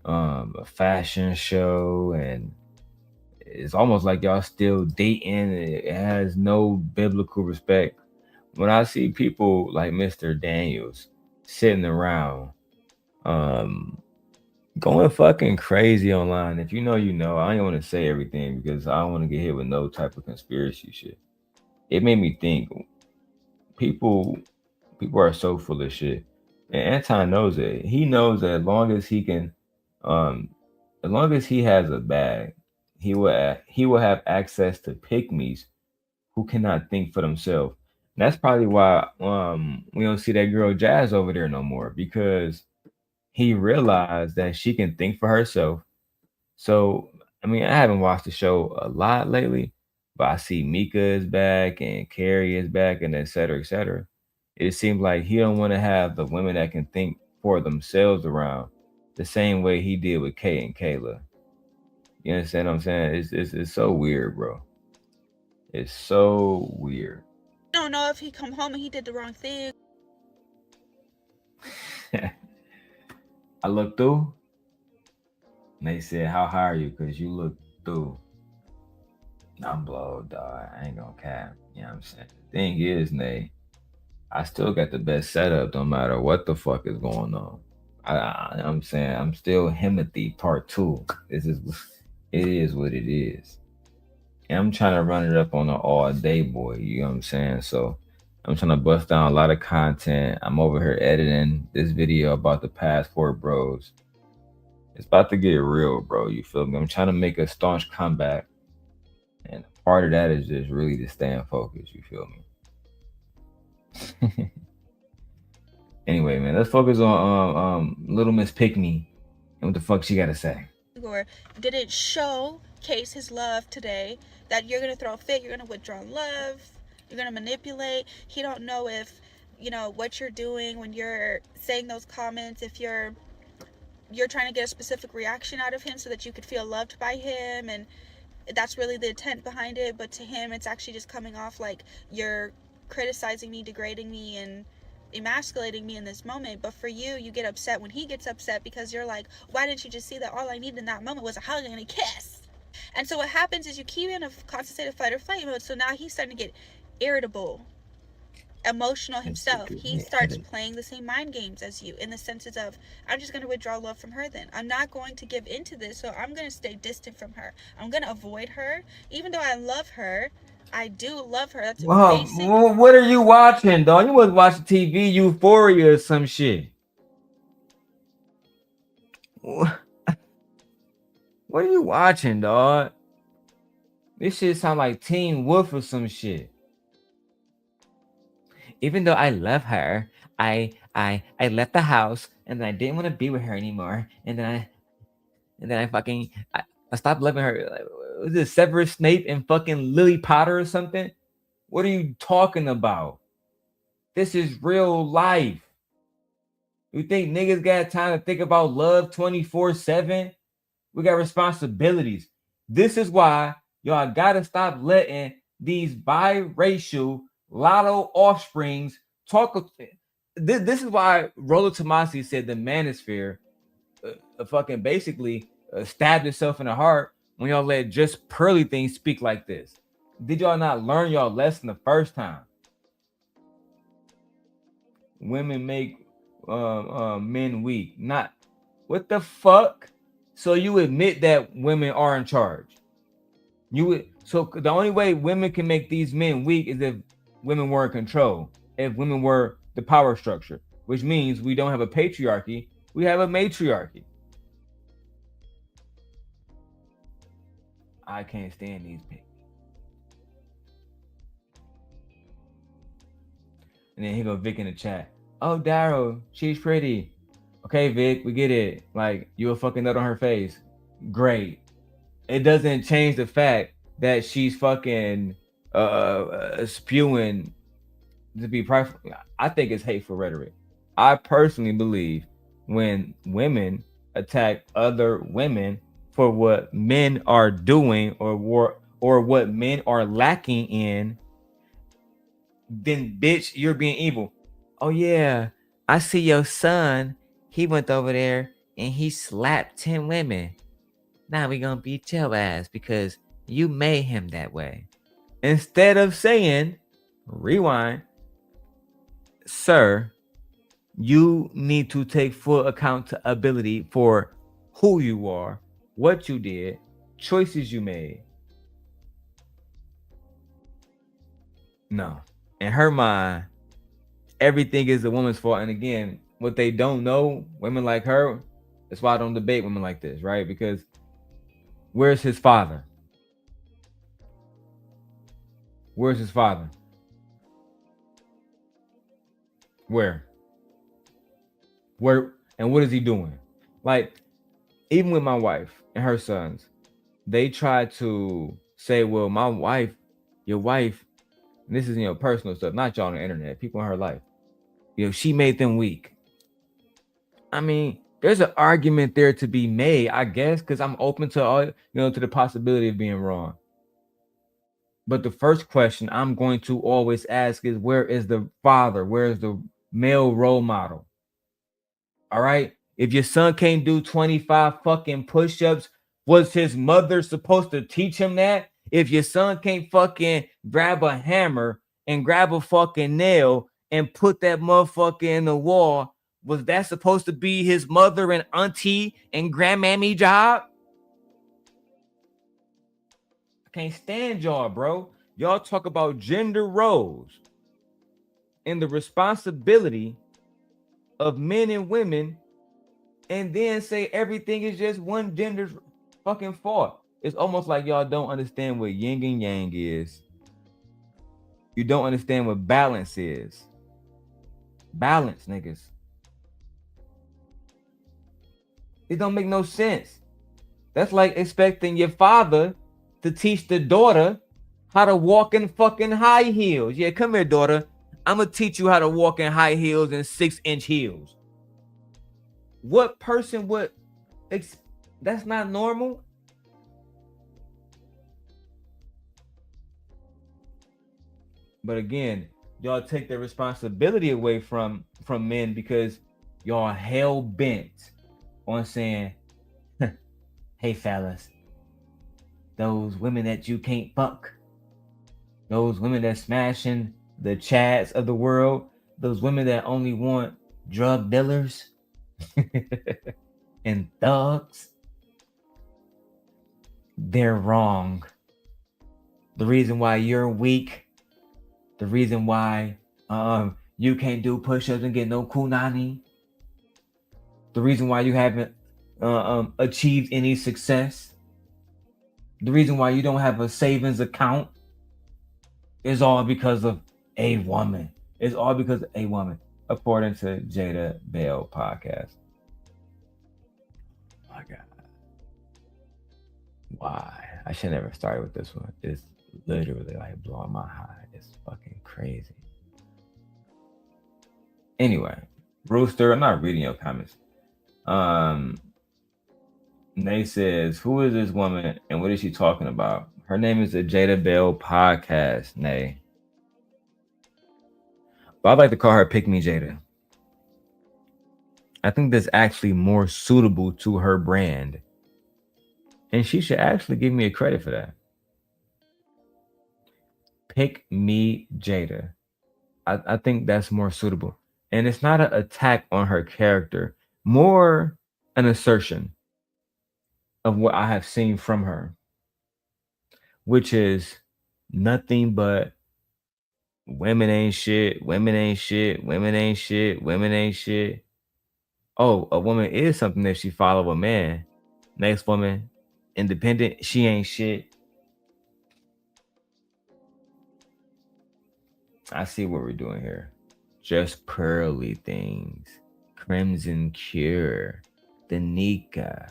a fashion show, and it's almost like y'all still dating. It has no biblical respect. When I see people like Mr. Daniels sitting around, going fucking crazy online. If you know, you know. I ain't want to say everything because I don't want to get hit with no type of conspiracy shit. It made me think. People are so full of shit. And Anton knows it. He knows that as long as he can, as long as he has a bag, he will have access to pygmies who cannot think for themselves. And that's probably why we don't see that girl Jazz over there no more, because he realized that she can think for herself. So, I mean, I haven't watched the show a lot lately, but I see Mika is back and Carrie is back and et cetera, et cetera. It seems like he don't want to have the women that can think for themselves around the same way he did with Kay and Kayla. You understand what I'm saying? It's so weird, bro. It's so weird. I don't know if he come home and he did the wrong thing. I looked through. And they said, how high are you? Because you look through. I'm blowed, dog. I ain't gonna cap. You know what I'm saying? The thing is, Nay, I still got the best setup no matter what the fuck is going on. I'm saying I'm still Himothy part 2. It is what it is. And I'm trying to run it up on an all day boy, you know what I'm saying? So I'm trying to bust down a lot of content. I'm over here editing this video about the passport bros. It's about to get real, bro. You feel me? I'm trying to make a staunch comeback. And part of that is just really to stay in focus. You feel me? Anyway, man, let's focus on Little Miss Pickney and what the fuck she got to say. Or didn't showcase his love today, that you're going to throw a fit, you're going to withdraw love, you're going to manipulate. He don't know if, you know, what you're doing when you're saying those comments, if you're trying to get a specific reaction out of him so that you could feel loved by him. And That's really the intent behind it, but to him it's actually just coming off like you're criticizing me, degrading me, and emasculating me in this moment. But for you, you get upset when he gets upset because you're like, why didn't you just see that all I needed in that moment was a hug and a kiss? And so what happens is you keep in a constant state of fight or flight mode. So now he's starting to get irritable, emotional himself. He starts playing the same mind games as you, in the senses of, I'm just going to withdraw love from her then. I'm not going to give into this, so I'm going to stay distant from her. I'm going to avoid her. Even though I love her, I do love her. That's basic. What are you watching, dog? You was watching TV Euphoria or some shit. What are you watching, dog? This shit sound like Teen Wolf or some shit. Even though I love her, I left the house and I didn't want to be with her anymore. And then I stopped loving her. Like, was it Severus Snape and fucking Lily Potter or something? What are you talking about? This is real life. You think niggas got time to think about love 24/7? We got responsibilities. This is why y'all gotta stop letting these biracial lotto offsprings talk. This is why Rollo Tomasi said the Manosphere fucking basically stabbed itself in the heart when y'all let just pearly things speak like this. Did y'all not learn y'all lesson the first time? Women make men weak. Not what the fuck? So you admit that women are in charge. So the only way women can make these men weak is if women were in control. If women were the power structure, which means we don't have a patriarchy, we have a matriarchy. I can't stand these people. And then here go Vic in the chat. Oh, Darrel, she's pretty. Okay, Vic, we get it. Like, you a fucking nut on her face. Great. It doesn't change the fact that she's fucking spewing, to be private. I think it's hateful rhetoric. I personally believe when women attack other women for what men are doing or what men are lacking in, then bitch, you're being evil. Oh yeah, I see your son. He went over there and he slapped 10 women. Now we gonna beat your ass because you made him that way. Instead of saying, rewind, sir, you need to take full accountability for who you are, what you did, choices you made. No. In her mind, everything is the woman's fault. And again, what they don't know, women like her, that's why I don't debate women like this, right? Because where's his father? Where's his father? Where? And what is he doing? Like, even with my wife and her sons, they try to say, well, my wife, your wife, and this is, personal stuff, not y'all on the internet, people in her life, she made them weak. I mean, there's an argument there to be made, I guess, because I'm open to all, to the possibility of being wrong. But the first question I'm going to always ask is, where is the father? Where is the male role model? All right. If your son can't do 25 fucking push-ups, was his mother supposed to teach him that? If your son can't fucking grab a hammer and grab a fucking nail and put that motherfucker in the wall, was that supposed to be his mother and auntie and grandmammy job? I can't stand y'all, bro. Y'all talk about gender roles and the responsibility of men and women, and then say everything is just one gender's fucking fault. It's almost like y'all don't understand what yin and yang is. You don't understand what balance is. Balance, niggas. It don't make no sense. That's like expecting your father to teach the daughter how to walk in fucking high heels. Yeah, come here, daughter. I'm gonna teach you how to walk in high heels and 6-inch heels. What person would? That's not normal. But again, y'all take the responsibility away from men because y'all hell bent on saying, hey fellas, those women that you can't fuck, those women that smashing the chads of the world, those women that only want drug dealers and thugs, they're wrong. The reason why you're weak, the reason why you can't do push-ups and get no kunani, the reason why you haven't achieved any success, the reason why you don't have a savings account is all because of a woman. It's all because of a woman, according to Jada Bell podcast. Oh my God. Why? I should never start with this one. It's literally like blowing my high. It's fucking crazy. Anyway, Rooster, I'm not reading your comments. Nay says, who is this woman and what is she talking about? Her name is the Jada Bell podcast, Nay. But I'd like to call her Pick Me Jada. I think that's actually more suitable to her brand. And she should actually give me a credit for that. Pick Me Jada. I think that's more suitable. And it's not an attack on her character, more an assertion of what I have seen from her, which is nothing but women ain't shit, women ain't shit, women ain't shit, women ain't shit. Oh, a woman is something if she follow a man. Next woman, independent, she ain't shit. I see what we're doing here. Just pearly things. Crimson Cure. Danica.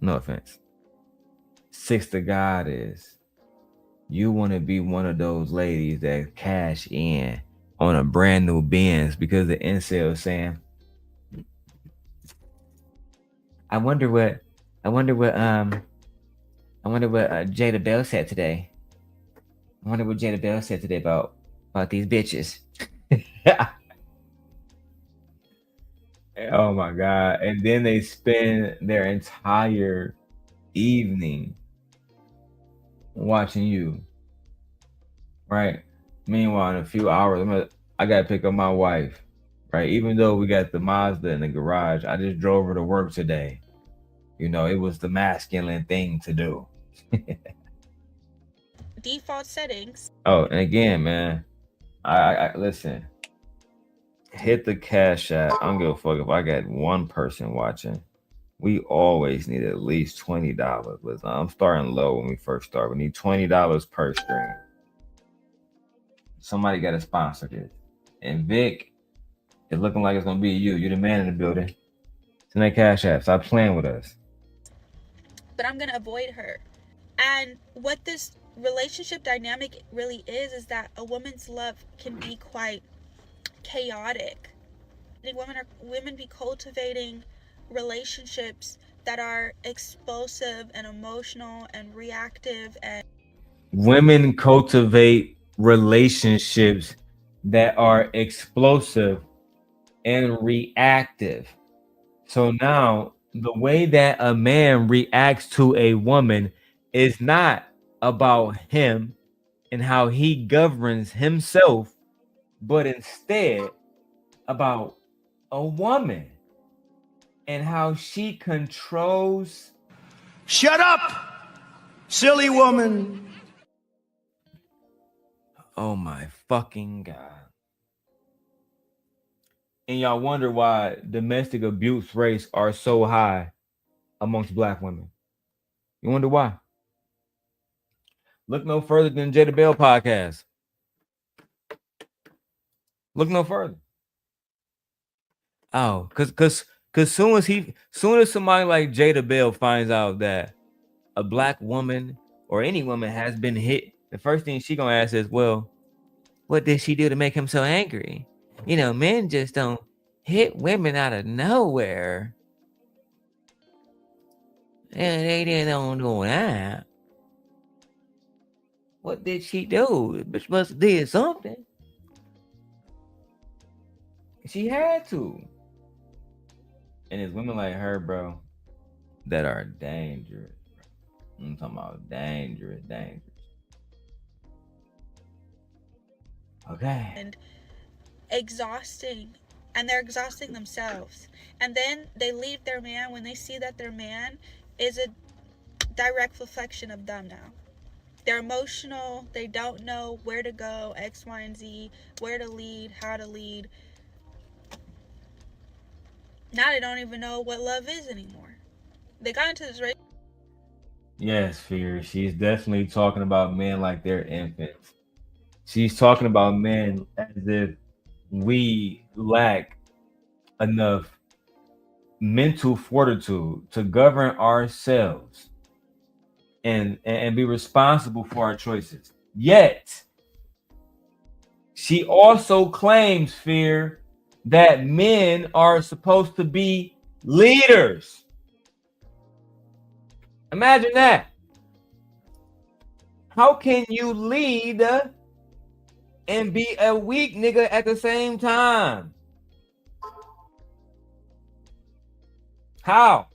No offense. Sixth God is. You want to be one of those ladies that cash in on a brand new Benz because the incel is saying, I wonder what Jada Bell said today. I wonder what Jada Bell said today about these bitches. Oh my God. And then they spend their entire evening watching you. Right? Meanwhile, in a few hours, I gotta pick up my wife. Right? Even though we got the Mazda in the garage, I just drove her to work today. You know, it was the masculine thing to do. Default settings. Oh, and again, man, I listen. Hit the cash app. I don't give a fuck if I got one person watching. We always need at least $20. Listen, I'm starting low when we first start. We need $20 per stream. Somebody got to sponsor this. And Vic, it's looking like it's gonna be you. You're the man in the building. Send that cash app. Stop playing with us. But I'm gonna avoid her. And what this relationship dynamic really is that a woman's love can be quite chaotic. I think women be cultivating relationships that are explosive and emotional and reactive, and women cultivate relationships that are explosive and reactive. So now the way that a man reacts to a woman is not about him and how he governs himself, but instead about a woman and how she controls. Shut up, silly woman. Oh my fucking God. And y'all wonder why domestic abuse rates are so high amongst Black women. You wonder why? Look no further than Jada Bell podcast. Look no further. Oh, cause soon as somebody like Jada Bell finds out that a Black woman or any woman has been hit, the first thing she gonna ask is, well, what did she do to make him so angry? You know, men just don't hit women out of nowhere. And they don't do that. What did she do? The bitch must have did something. She had to. And it's women like her, bro, that are dangerous. I'm talking about dangerous. Okay. And exhausting, and they're exhausting themselves, and then they leave their man when they see that their man is a direct reflection of them. Now they're emotional, they don't know where to go, X, Y, and Z, where to lead, how to lead. Now they don't even know what love is anymore. They got into this race. Yes, Fear. She's definitely talking about men like they're infants. She's talking about men as if we lack enough mental fortitude to govern ourselves and be responsible for our choices. Yet, she also claims, Fear, that men are supposed to be leaders. Imagine that. How can you lead and be a weak nigga at the same time? How?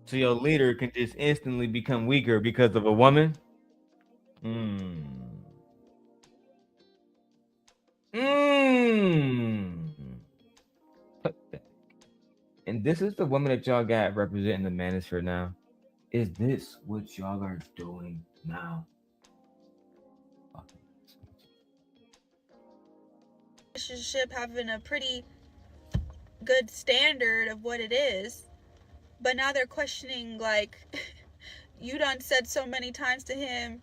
So your leader can just instantly become weaker because of a woman? And this is the woman that y'all got representing the Manosphere now. Is this what y'all are doing now? Relationship having a pretty good standard of what it is, but now they're questioning, like, you done said so many times to him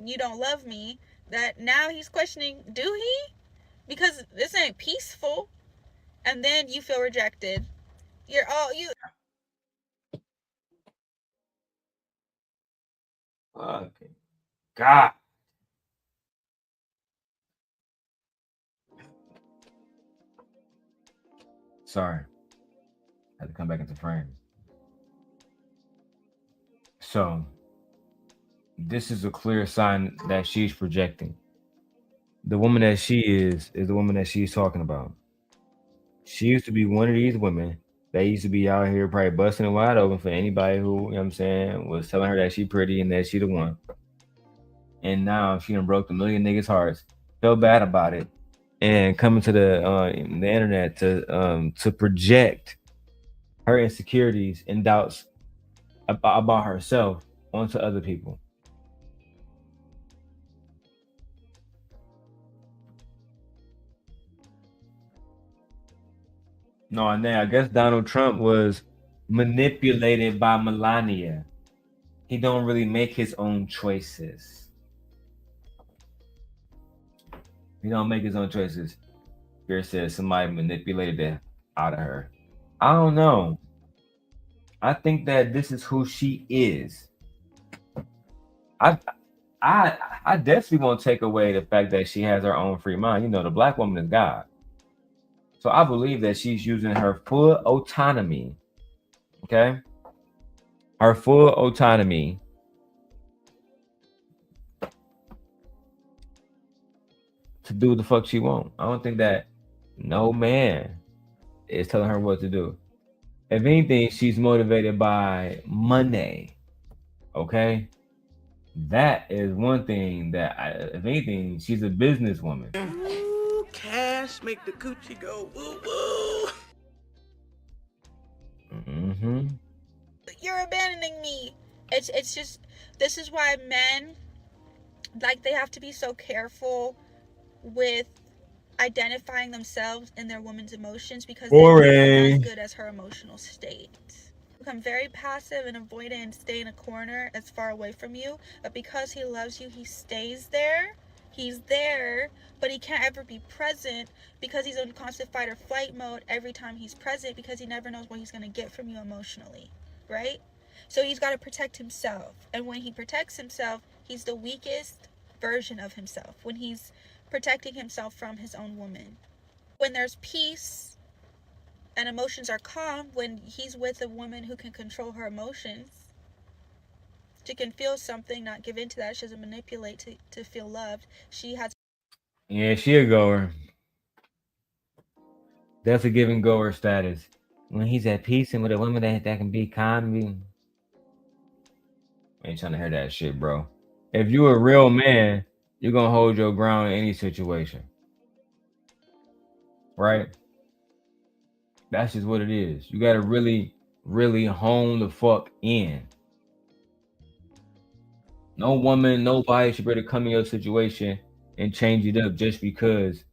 you don't love me, that now he's questioning, do he? Because this ain't peaceful. And then you feel rejected. You're all you. Okay. God. Sorry. I had to come back into frame. So, this is a clear sign that she's projecting. The woman that she is the woman that she's talking about. She used to be one of these women that used to be out here probably busting it wide open for anybody who, you know what I'm saying, was telling her that she pretty and that she the one. And now she done broke a million niggas' hearts, felt bad about it, and coming to the internet to project her insecurities and doubts about herself onto other people. No, and then I guess Donald Trump was manipulated by Melania. He don't really make his own choices. He don't make his own choices. Fear says somebody manipulated it out of her. I don't know. I think that this is who she is. I definitely won't take away the fact that she has her own free mind. You know, the black woman is God. So I believe that she's using her full autonomy. Okay? Her full autonomy to do the fuck she wants. I don't think that no man is telling her what to do. If anything, she's motivated by money. Okay? That is one thing that, if anything, she's a businesswoman. Ooh, cash make the coochie go woo woo. Mm-hmm. You're abandoning me. It's just, this is why men, like, they have to be so careful with identifying themselves in their woman's emotions, because they're not as good as her emotional state. Become very passive and avoidant and stay in a corner as far away from you, but because he loves you, he stays there. He's there, but he can't ever be present because he's in constant fight or flight mode every time he's present, because he never knows what he's going to get from you emotionally, right? So he's got to protect himself, and when he protects himself, he's the weakest version of himself when he's protecting himself from his own woman. When there's peace, And emotions are calm when he's with a woman who can control her emotions. She can feel something, not give into that. She doesn't manipulate to feel loved. She has. Yeah, she a goer. That's a giving goer status. When he's at peace and with a woman that can be calm, ain't trying to hear that shit, bro. If you a real man, you're gonna hold your ground in any situation. Right? That's just what it is. You gotta really, really hone the fuck in. No woman, nobody should be able to come in your situation and change it up just because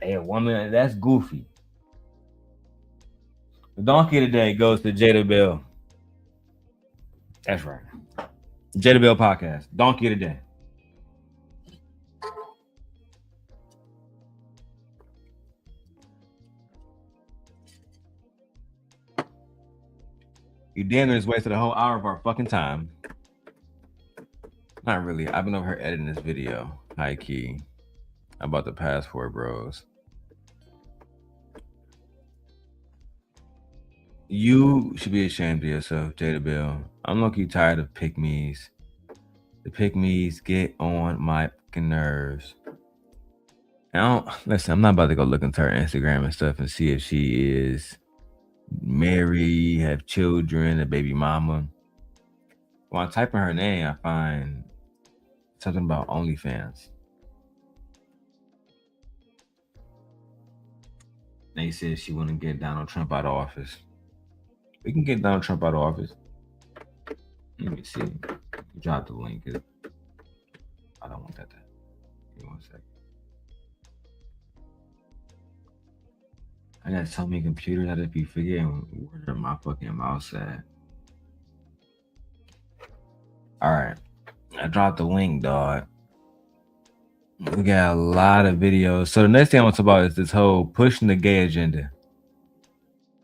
they a woman. That's goofy. The donkey today goes to Jada Bell. That's right. Jada Bell podcast. Donkey today. You damn near just wasted a whole hour of our fucking time. Not really. I've been over here editing this video. High key. About the passport bros. You should be ashamed of yourself, Jada Bell. I'm low-key tired of pick-me's. The pick-me's get on my fucking nerves. Listen, I'm not about to go look into her Instagram and stuff and see if she is married, have children, a baby mama. When I type in her name, I find something about OnlyFans. They said she wouldn't get Donald Trump out of office. We can get Donald Trump out of office. Let me see. Drop the link. I don't want that. Give me 1 second. I got so many computers I just be forgetting where my fucking mouse at. Alright. I dropped the link, dog. We got a lot of videos. So the next thing I want to talk about is this whole pushing the gay agenda.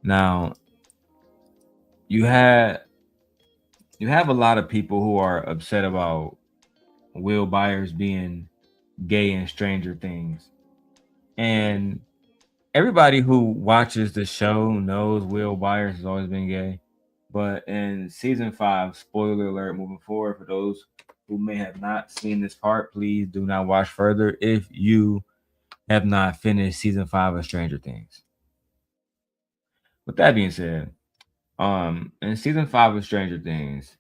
Now, you have a lot of people who are upset about Will Byers being gay in Stranger Things. And everybody who watches the show knows Will Byers has always been gay. But in season 5, spoiler alert, moving forward, for those who may have not seen this part, please do not watch further if you have not finished season 5 of Stranger Things. With that being said, in season 5 of Stranger Things,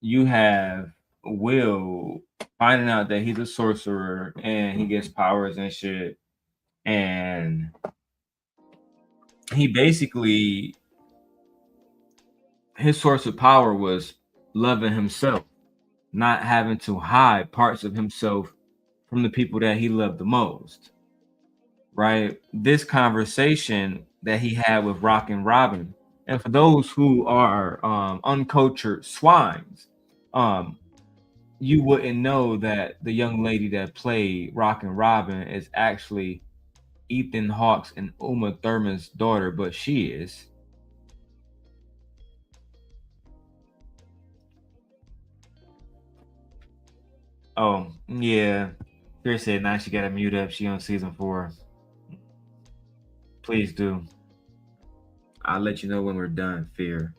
you have Will finding out that he's a sorcerer and he gets powers and shit. And he basically, his source of power was loving himself, not having to hide parts of himself from the people that he loved the most. Right? This conversation that he had with Rockin' Robin, and for those who are uncultured swines, you wouldn't know that the young lady that played Rockin' Robin is actually Ethan Hawke's and Uma Thurman's daughter, but she is. Oh, yeah. Chris said now she gotta mute up. She on season 4. Please do. I'll let you know when we're done, Fear.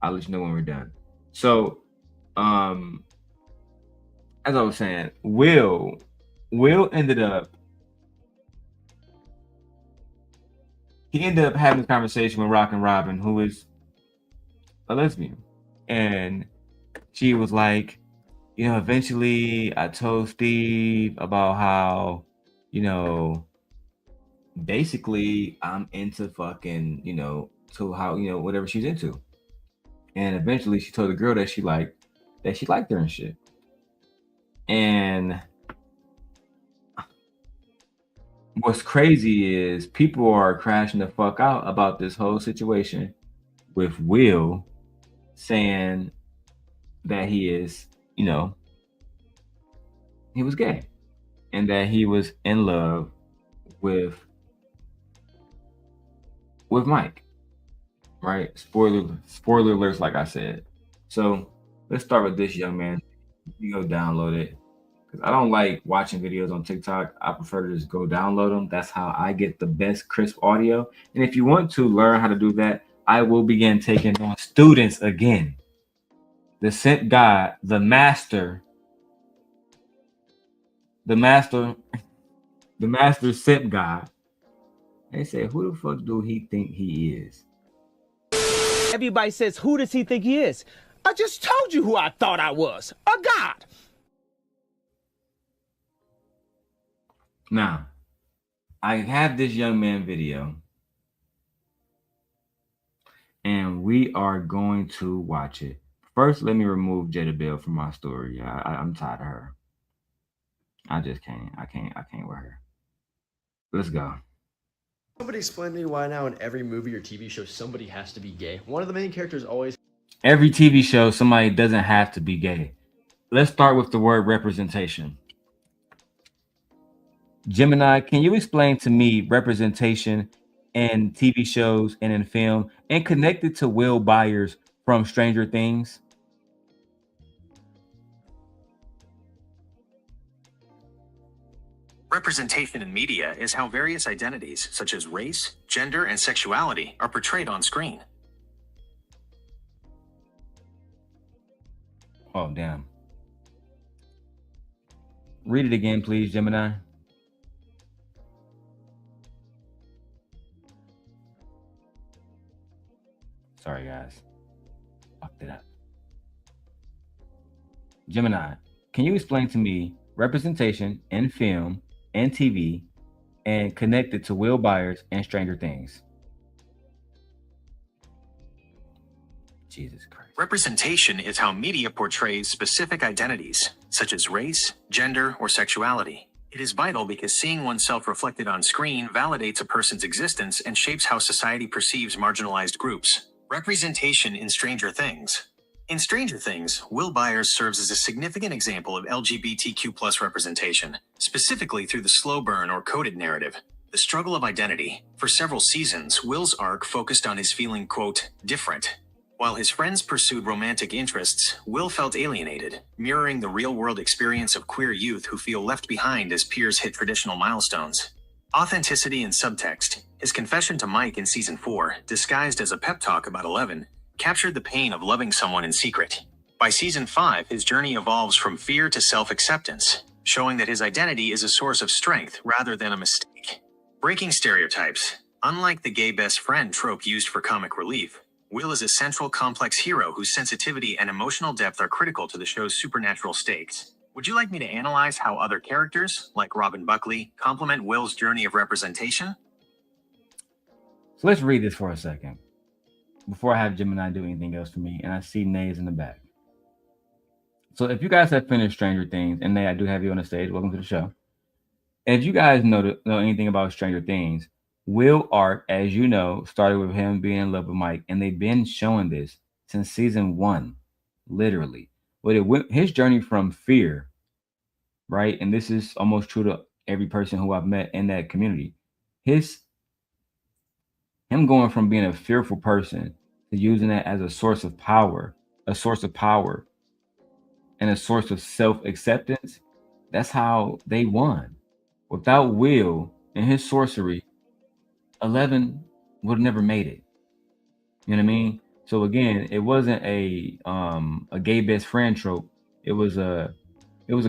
I'll let you know when we're done. So, as I was saying, Will ended up having this conversation with Rockin' Robin, who is a lesbian. And she was like, eventually I told Steve about how, basically I'm into fucking, to how, whatever she's into. And eventually she told the girl that she liked her and shit. And what's crazy is people are crashing the fuck out about this whole situation with Will saying that he is, he was gay and that he was in love with Mike. Right? Spoiler alerts, like I said. So let's start with this young man. You go download it. because I don't like watching videos on TikTok. I prefer to just go download them. That's how I get the best crisp audio. And if you want to learn how to do that, I will begin taking on students again. The sent God, the master the master sent God. They said, who the fuck do he think he is? Everybody says, who does he think he is? I just told you who I thought I was. A god. Now, I have this young man video, and we are going to watch it. First, let me remove Jada from my story. I'm tired of her. I just can't. I can't with her. Let's go. Somebody explain to me why now in every movie or TV show somebody has to be gay. One of the main characters always. Every TV show, somebody doesn't have to be gay. Let's start with the word representation. Gemini, can you explain to me representation in TV shows and in film and connected to Will Byers from Stranger Things? Representation in media is how various identities, such as race, gender, and sexuality, are portrayed on screen. Oh, damn. Read it again, please, Gemini. Sorry, guys. Fucked it up. Gemini, can you explain to me representation in film and TV and connected to Will Byers and Stranger Things? Jesus Christ. Representation is how media portrays specific identities, such as race, gender, or sexuality. It is vital because seeing oneself reflected on screen validates a person's existence and shapes how society perceives marginalized groups. Representation in Stranger Things. In Stranger Things, Will Byers serves as a significant example of LGBTQ+ representation, specifically through the slow burn or coded narrative, the struggle of identity. For several seasons, Will's arc focused on his feeling, quote, different. While his friends pursued romantic interests, Will felt alienated, mirroring the real-world experience of queer youth who feel left behind as peers hit traditional milestones. Authenticity and subtext. His confession to Mike in Season 4, disguised as a pep talk about 11, captured the pain of loving someone in secret. By Season 5, his journey evolves from fear to self-acceptance, showing that his identity is a source of strength rather than a mistake. Breaking stereotypes. Unlike the gay best friend trope used for comic relief, Will is a central complex hero whose sensitivity and emotional depth are critical to the show's supernatural stakes. Would you like me to analyze how other characters, like Robin Buckley, complement Will's journey of representation? So let's read this for a second before I have Gemini do anything else for me, and I see Nays in the back. So if you guys have finished Stranger Things, and Nay, I do have you on the stage, welcome to the show. If you guys know anything about Stranger Things, Will arc, as you know, started with him being in love with Mike, and they've been showing this since Season 1, literally. But it went his journey from fear, right? And this is almost true to every person who I've met in that community. Him going from being a fearful person to using that as a source of power, and a source of self-acceptance. That's how they won. Without Will and his sorcery, 11 would have never made it. You know what I mean? So again, it wasn't a gay best friend trope. It was a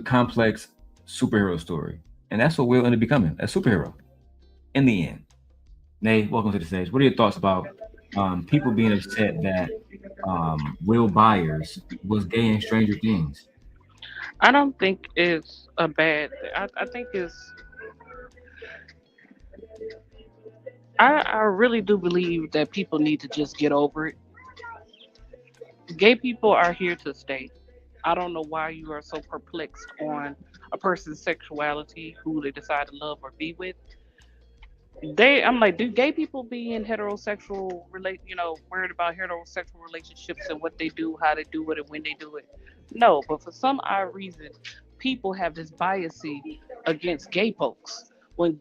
complex superhero story, and that's what Will ended up becoming, a superhero in the end. Nay, welcome to the stage. What are your thoughts about people being upset that Will Byers was gay in Stranger Things? I don't think it's a bad. I think it's. I really do believe that people need to just get over it. Gay people are here to stay. I don't know why you are so perplexed on a person's sexuality, who they decide to love or be with. I'm like, do gay people be in heterosexual worried about heterosexual relationships and what they do, how they do it, and when they do it? No, but for some odd reason, people have this bias against gay folks. When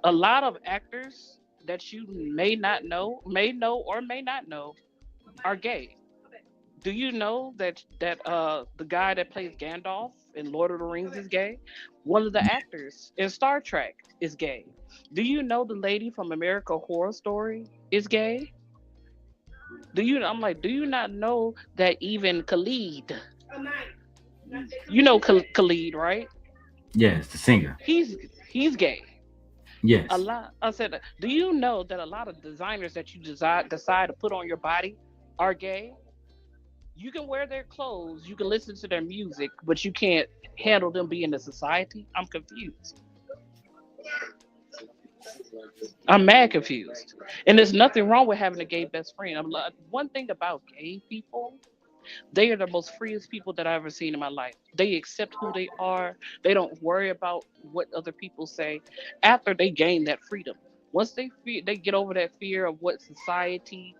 a lot of actors that you may know or may not know, are gay. Do you know that the guy that plays Gandalf in Lord of the Rings is gay. One of the actors in Star Trek is gay. Do you know the lady from American Horror Story is gay? I'm like, do you not know that even Khalid, you know Khalid, right? Yes, the singer. He's gay. Yes. A lot. I said, do you know that a lot of designers that you decide to put on your body are gay? You can wear their clothes, you can listen to their music, but you can't handle them being in society. I'm confused. I'm mad confused. And there's nothing wrong with having a gay best friend. One thing about gay people, they are the most freest people that I've ever seen in my life. They accept who they are. They don't worry about what other people say after they gain that freedom. Once they get over that fear of what society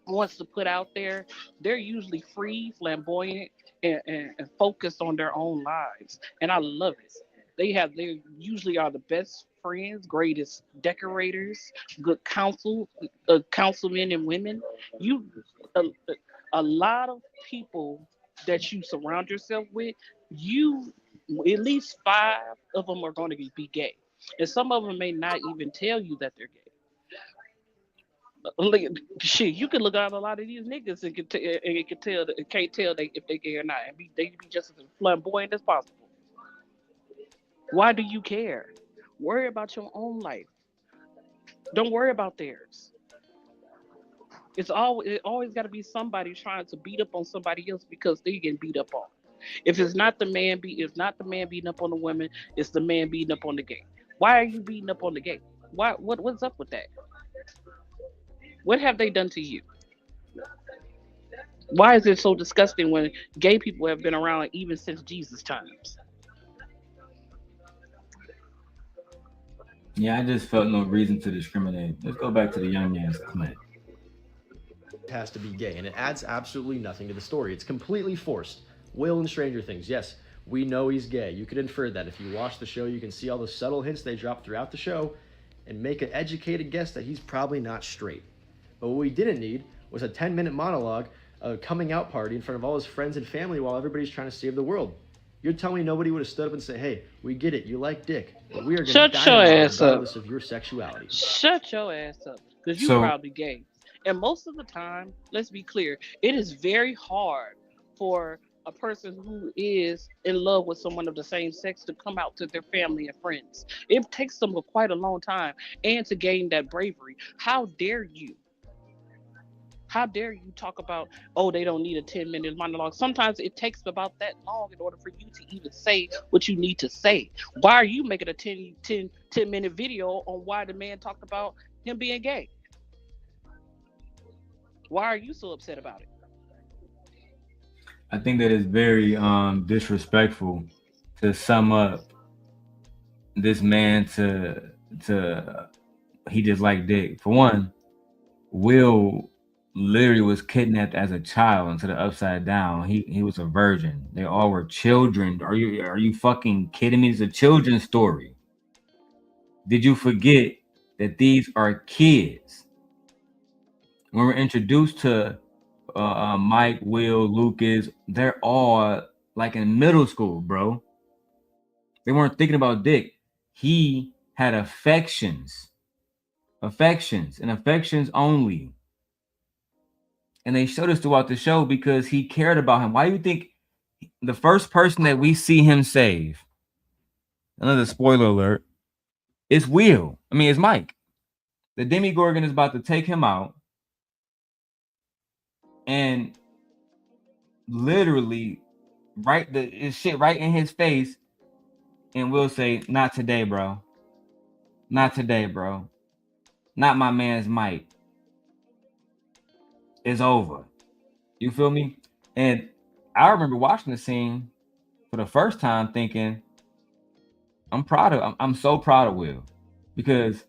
wants to put out there, they're usually free, flamboyant, and focused on their own lives. And I love it. They usually are the best friends, greatest decorators, good councilmen and women. You a, a lot of people that you surround yourself with, you at least 5 of them are going to be gay, and some of them may not even tell you that they're gay. Like, shit, you can look at a lot of these niggas and can't tell if they gay or not, and they be just as flamboyant as possible. Why do you care? Worry about your own life. Don't worry about theirs. It always got to be somebody trying to beat up on somebody else because they getting beat up on. If it's not the man beating up on the woman, it's the man beating up on the gay. Why are you beating up on the gay? What's up with that? What have they done to you? Why is it so disgusting when gay people have been around even since Jesus times? Yeah, I just felt no reason to discriminate. Let's go back to the young man's comment. Has to be gay, and it adds absolutely nothing to the story. It's completely forced. Will in Stranger Things, yes, we know he's gay. You could infer that. If you watch the show, you can see all the subtle hints they drop throughout the show and make an educated guess that he's probably not straight. But what we didn't need was a 10-minute monologue, a coming out party in front of all his friends and family while everybody's trying to save the world. You're telling me nobody would have stood up and said, hey, we get it, you like dick, but we are going to die regardless of your sexuality. Shut your ass up, because you're probably gay. And most of the time, let's be clear, it is very hard for a person who is in love with someone of the same sex to come out to their family and friends. It takes them quite a long time and to gain that bravery. How dare you? How dare you talk about, oh, they don't need a 10-minute monologue. Sometimes it takes about that long in order for you to even say what you need to say. Why are you making a 10-minute video on why the man talked about him being gay? Why are you so upset about it? I think that it's very disrespectful to sum up this man to he just like dick. For one, Will literally was kidnapped as a child into the upside down. He was a virgin. They all were children. Are you fucking kidding me? It's a children's story. Did you forget that these are kids? When we're introduced to Mike, Will, Lucas, they're all like in middle school, bro. They weren't thinking about dick. He had affections and affections only. And they showed us throughout the show because he cared about him. Why do you think the first person that we see him save, another spoiler alert, is Will? I mean, it's Mike. The Demogorgon is about to take him out. And literally shit right in his face, and Will say, not today, bro. Not today, bro. Not my man's Mike. It's over. You feel me? And I remember watching the scene for the first time thinking, I'm so proud of Will, because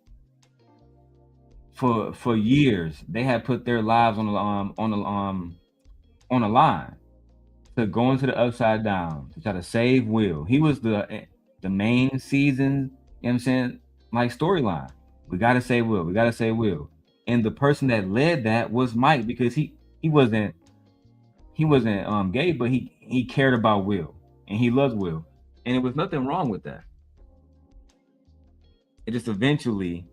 for years they had put their lives on the line to go into the upside down to try to save Will. He was the main season, you know what I'm saying, like storyline. We gotta save Will. We gotta save Will. And the person that led that was Mike, because he wasn't gay, but he cared about Will. and he loves Will, and there was nothing wrong with that. It just eventually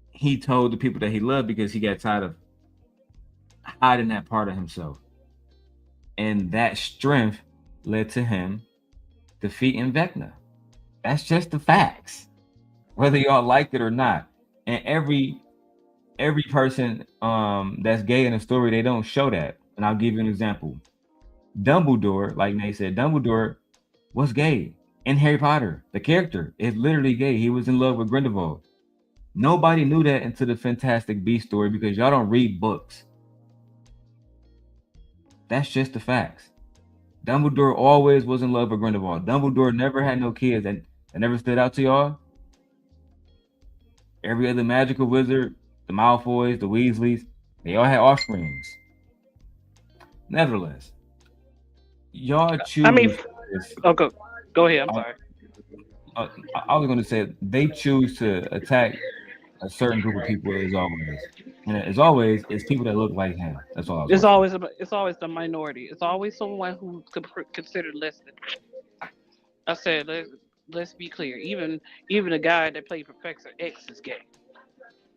he told the people that he loved because he got tired of hiding that part of himself, and that strength led to him defeating Vecna. That's just the facts, whether y'all like it or not. And every person that's gay in a story, they don't show that. And I'll give you an example. Dumbledore, like Nate said, Dumbledore was gay in Harry Potter. The character is literally gay. He was in love with Grindelwald. Nobody knew that until the Fantastic Beasts story because y'all don't read books. That's just the facts. Dumbledore always was in love with Grindelwald. Dumbledore never had no kids, and that never stood out to y'all. Every other magical wizard, the Malfoys, the Weasleys, they all had offsprings. Nevertheless, y'all choose. I mean, go ahead. I'm sorry. I was going to say they choose to attack a certain group of people as always, and as always, it's people that look like him. That's all. It's always the minority. It's always someone who's considered less than. I said, let's be clear. Even the guy that played Professor X is gay.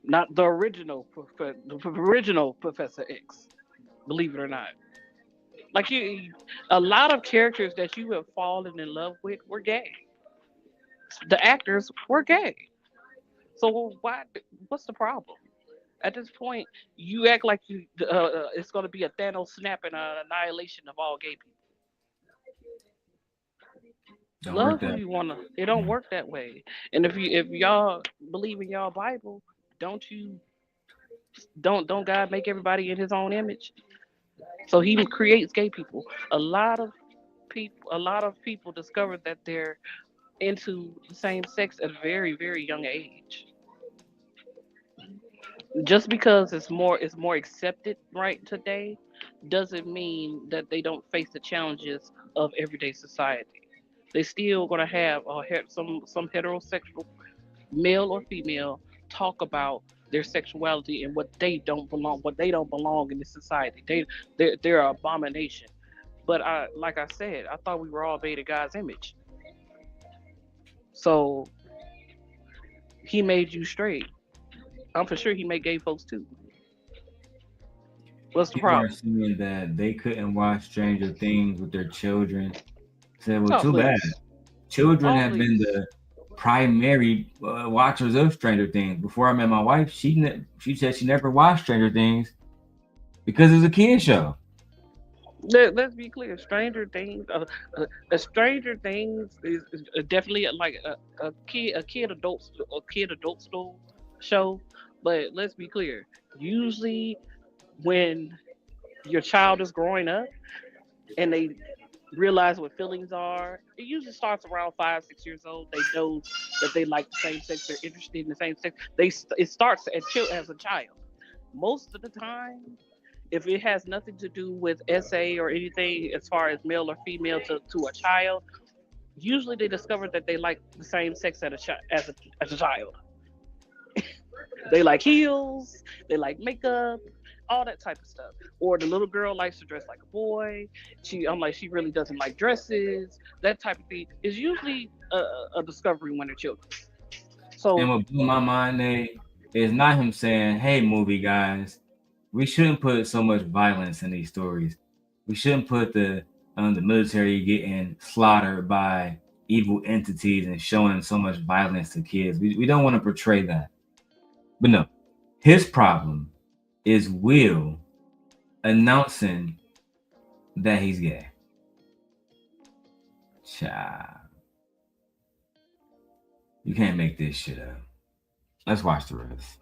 Not the original Professor X. Believe it or not. Like a lot of characters that you have fallen in love with were gay. The actors were gay. So what's the problem? At this point, you act like it's going to be a Thanos snap and an annihilation of all gay people. Love who you wanna. It don't work that way. And if y'all believe in y'all Bible, don't God make everybody in His own image? So He creates gay people. A lot of people discover that they're into the same sex at a very, very young age. Just because it's more accepted right today doesn't mean that they don't face the challenges of everyday society. They still gonna have some heterosexual male or female talk about their sexuality and what they don't belong in this society. They're an abomination. But like I said, I thought we were all made in God's image. So He made you straight. I'm for sure He made gay folks too. What's the People are problem? saying that they couldn't watch Stranger Things with their children. Said, well, Oh, too bad. please. Children Oh, have been please. the primary watchers of Stranger Things. Before I met my wife, she said she never watched Stranger Things because it's a kid show. Let's be clear. Stranger Things is definitely like a kid adult show. But let's be clear. Usually, when your child is growing up and they realize what feelings are, it usually starts around 5, 6 years old. They know that they like the same sex. They're interested in the same sex. It starts as a child. Most of the time, if it has nothing to do with SA or anything as far as male or female to a child, usually they discover that they like the same sex as a child. They like heels, they like makeup, all that type of stuff. Or the little girl likes to dress like a boy. She really doesn't like dresses. That type of thing is usually a discovery when they're children. So And what blew my mind, is not him saying, "Hey, movie guys, we shouldn't put so much violence in these stories. We shouldn't put the military getting slaughtered by evil entities and showing so much violence to kids. We don't want to portray that." But no, his problem is Will announcing that he's gay. Child. You can't make this shit up. Let's watch the rest.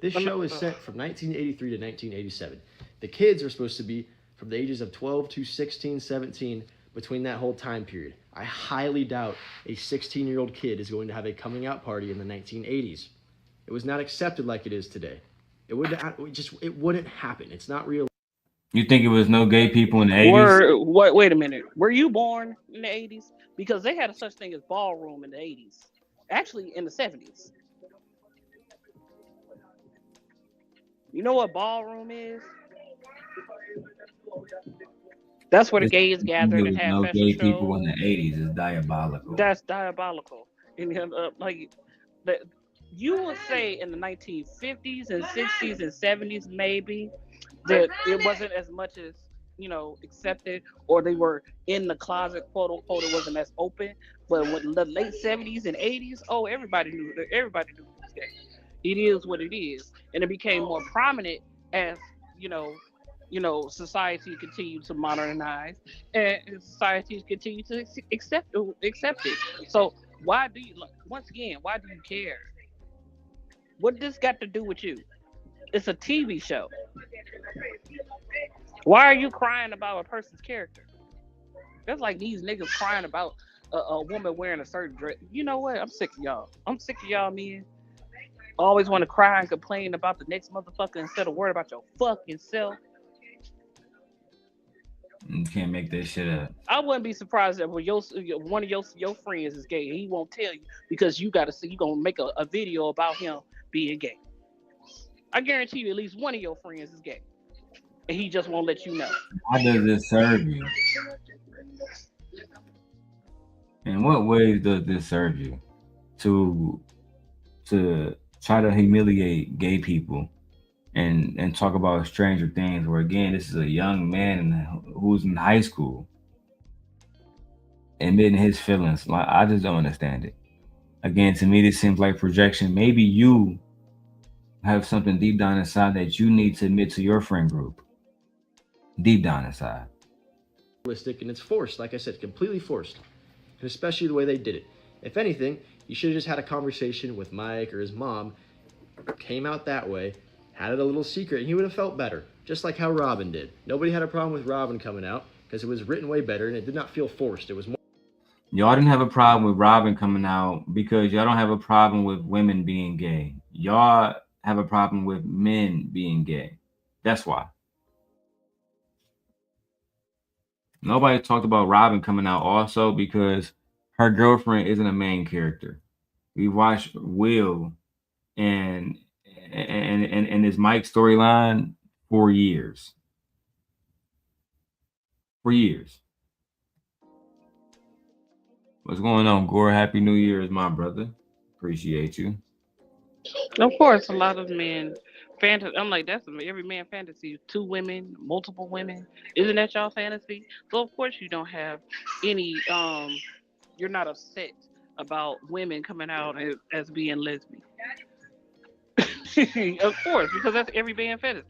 This show is set from 1983 to 1987. The kids are supposed to be from the ages of 12 to 16, 17, between that whole time period. I highly doubt a 16-year-old kid is going to have a coming out party in the 1980s. It was not accepted like it is today. It wouldn't happen. It's not real. You think it was no gay people in the 80s? Wait a minute. Were you born in the 80s? Because they had a such thing as ballroom in the 80s. Actually, in the 70s. You know what ballroom is? That's where the This gays gathered there and was had no fashion gay people in the shows. 80s is diabolical. That's diabolical. And like the, you would say in the 1950s and 60s and 70s maybe that it wasn't as much as accepted, or they were in the closet, quote unquote. It wasn't as open. But with the late 70s and 80s, oh, everybody knew it was gay. It is what it is, and it became more prominent as you know society continued to modernize, and society continued to accept it. So why do you, once again, why do you care? What this got to do with you? It's a TV show. Why are you crying about a person's character? That's like these niggas crying about a woman wearing a certain dress. You know what? I'm sick of y'all. I'm sick of y'all men. Always want to cry and complain about the next motherfucker instead of worry about your fucking self. You can't make that shit up. I wouldn't be surprised if one of your friends is gay. He won't tell you because you got to see, you gonna make a video about him being gay. I guarantee you, at least one of your friends is gay, and he just won't let you know. How does this serve you? In what ways does this serve you? To try to humiliate gay people and talk about stranger things, where again, this is a young man who's in high school admitting his feelings. Like, I just don't understand it. Again, to me, this seems like projection. Maybe you have something deep down inside that you need to admit to your friend group. Deep down inside. And it's forced, like I said, completely forced. And especially the way they did it. If anything, you should have just had a conversation with Mike or his mom, came out that way, had it a little secret, and he would have felt better. Just like how Robin did. Nobody had a problem with Robin coming out because it was written way better and it did not feel forced. It was more. Y'all didn't have a problem with Robin coming out because y'all don't have a problem with women being gay. Y'all have a problem with men being gay. That's why. Nobody talked about Robin coming out also because her girlfriend isn't a main character. We watched Will and his Mike storyline for years. For years. What's going on, Gore? Happy New Year's, my brother. Appreciate you. Of course, a lot of men fantasy. I'm like, that's every man fantasy. 2 women, multiple women. Isn't that y'all fantasy? So of course you don't have any. You're not upset about women coming out as being lesbian. Of course, because that's every man fantasy,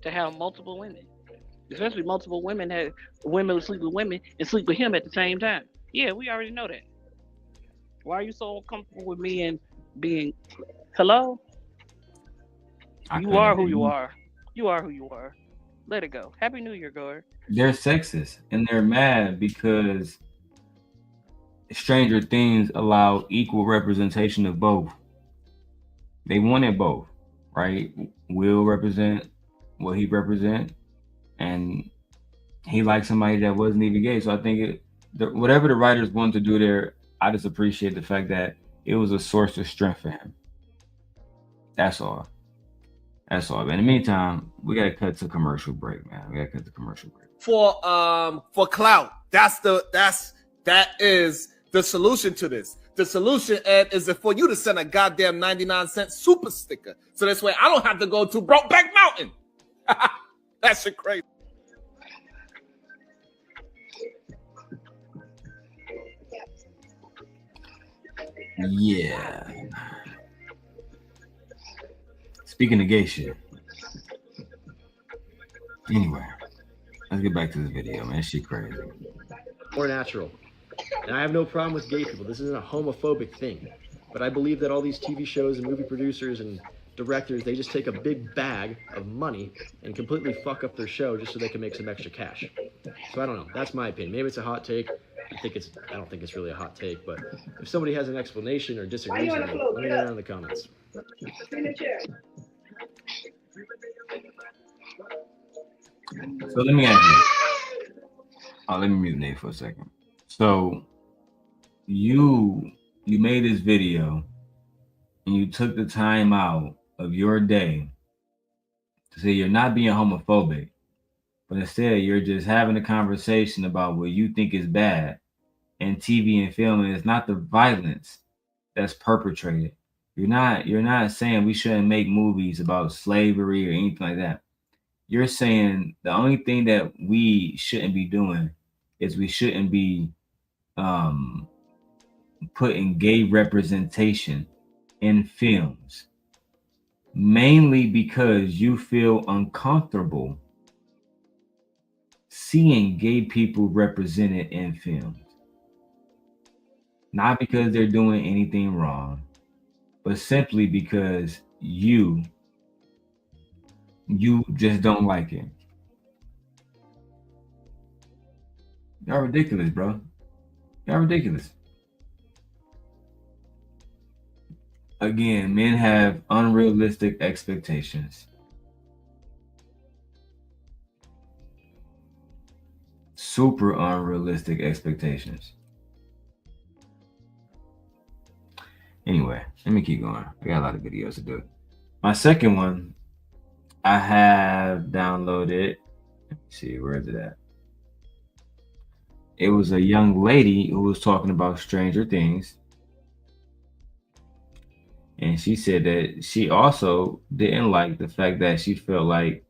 to have multiple women. Especially multiple women women who sleep with women and sleep with him at the same time. Yeah, we already know that. Why are you so uncomfortable with me and being hello? You are who you are. You are who you are. Let it go. Happy New Year, Gore. They're sexist and they're mad because Stranger Things allowed equal representation of both. They wanted both, right? Will represent what he represent, and he liked somebody that wasn't even gay. So I think whatever the writers wanted to do there, I just appreciate the fact that it was a source of strength for him. That's all. That's all. But in the meantime, we gotta cut to commercial break, man. We gotta cut to commercial break. For clout. That is the solution to this. The solution, Ed, is for you to send a goddamn 99-cent super sticker. So this way I don't have to go to Brokeback Mountain. That shit crazy. Yeah. Speaking of gay shit. Anyway, let's get back to this video, man. Shit crazy. More natural. And I have no problem with gay people. This isn't a homophobic thing. But I believe that all these TV shows and movie producers and directors, they just take a big bag of money and completely fuck up their show just so they can make some extra cash. So I don't know. That's my opinion. Maybe it's a hot take. I don't think it's really a hot take, but if somebody has an explanation or disagrees with me, let me know in the comments. So let me ask you. Oh, let me mute Nate for a second. So you made this video and you took the time out of your day to say you're not being homophobic, but instead you're just having a conversation about what you think is bad. And TV and film, and it's not the violence that's perpetrated. You're not saying we shouldn't make movies about slavery or anything like that. You're saying the only thing that we shouldn't be doing is we shouldn't be um, putting gay representation in films, mainly because you feel uncomfortable seeing gay people represented in films. Not because they're doing anything wrong, but simply because you just don't like it. Y'all ridiculous, bro. Y'all ridiculous. Again, men have unrealistic expectations. Super unrealistic expectations. Anyway, let me keep going. I got a lot of videos to do. My second one, I have downloaded. Let me see, where is it at? It was a young lady who was talking about Stranger Things. And she said that she also didn't like the fact that she felt like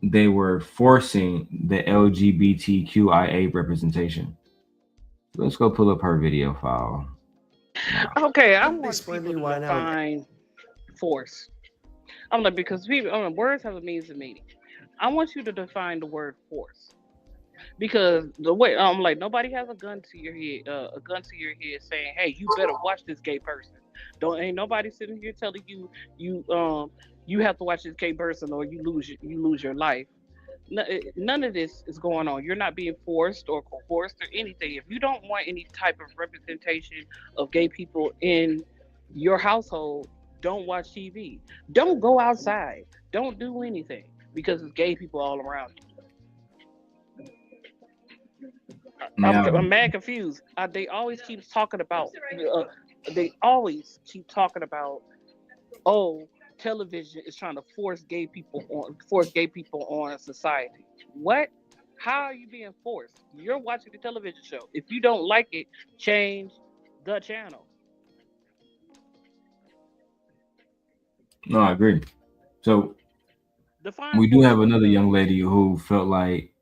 they were forcing the LGBTQIA representation. Let's go pull up her video file. Okay, I want Explain people me to why now. define force. I'm like, because people, words have a means of meaning. I want you to define the word force. Because the way I'm like, nobody has a gun to your head saying, "Hey, you better watch this gay person." Ain't nobody sitting here telling you have to watch this gay person or you lose your life. None of this is going on. You're not being forced or coerced or anything. If you don't want any type of representation of gay people in your household, don't watch TV. Don't go outside. Don't do anything because it's gay people all around you. I'm mad confused. They always keep talking about. They always keep talking about. Oh, television is trying to force gay people on society. What? How are you being forced? You're watching the television show. If you don't like it, change the channel. No, I agree. So Define we do force have for me, another though. young lady who felt like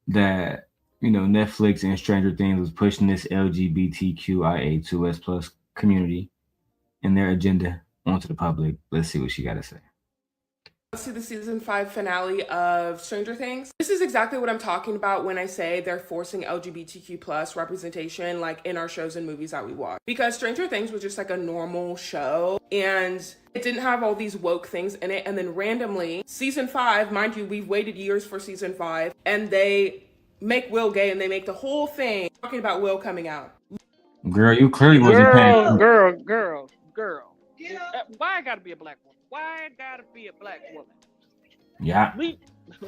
that, Netflix and Stranger Things was pushing this LGBTQIA2S plus community and their agenda onto the public. Let's see what she got to say. To the season 5 finale of Stranger Things. This is exactly what I'm talking about when I say they're forcing LGBTQ plus representation like in our shows and movies that we watch. Because Stranger Things was just like a normal show and it didn't have all these woke things in it. And then randomly, season 5, mind you, we've waited years for season 5, and they make Will gay and they make the whole thing talking about Will coming out. Girl, you clearly wasn't paying attention. Girl. Why it gotta be a black woman? Why it gotta be a black woman? Yeah.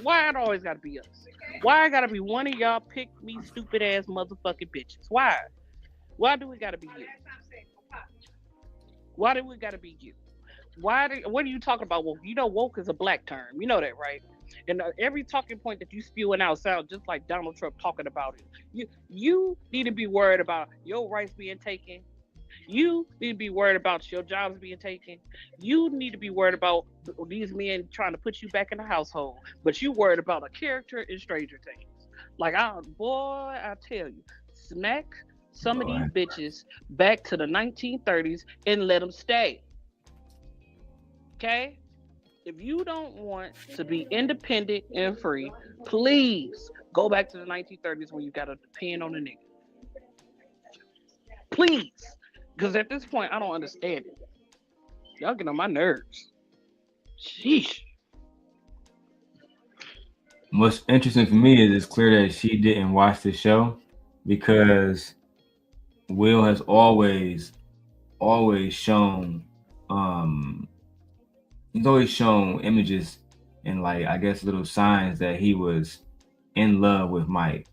Why it always gotta be us? Why it gotta be one of y'all pick me stupid ass motherfucking bitches? Why? Why do we gotta be you? Why do we gotta be you? What are you talking about? Woke? Woke is a black term. You know that, right? And every talking point that you spewing out sounds just like Donald Trump talking about it. You need to be worried about your rights being taken. You need to be worried about your jobs being taken. You need to be worried about these men trying to put you back in the household. But you worried about a character in Stranger Things. Like, I tell you, smack some of these bitches back to the 1930s and let them stay. Okay? If you don't want to be independent and free, please go back to the 1930s when you got to depend on a nigga. Please. Because at this point, I don't understand it. Y'all get on my nerves. Sheesh. What's interesting for me is it's clear that she didn't watch the show because Will has always shown he's always shown images and like I guess little signs that he was in love with Mike.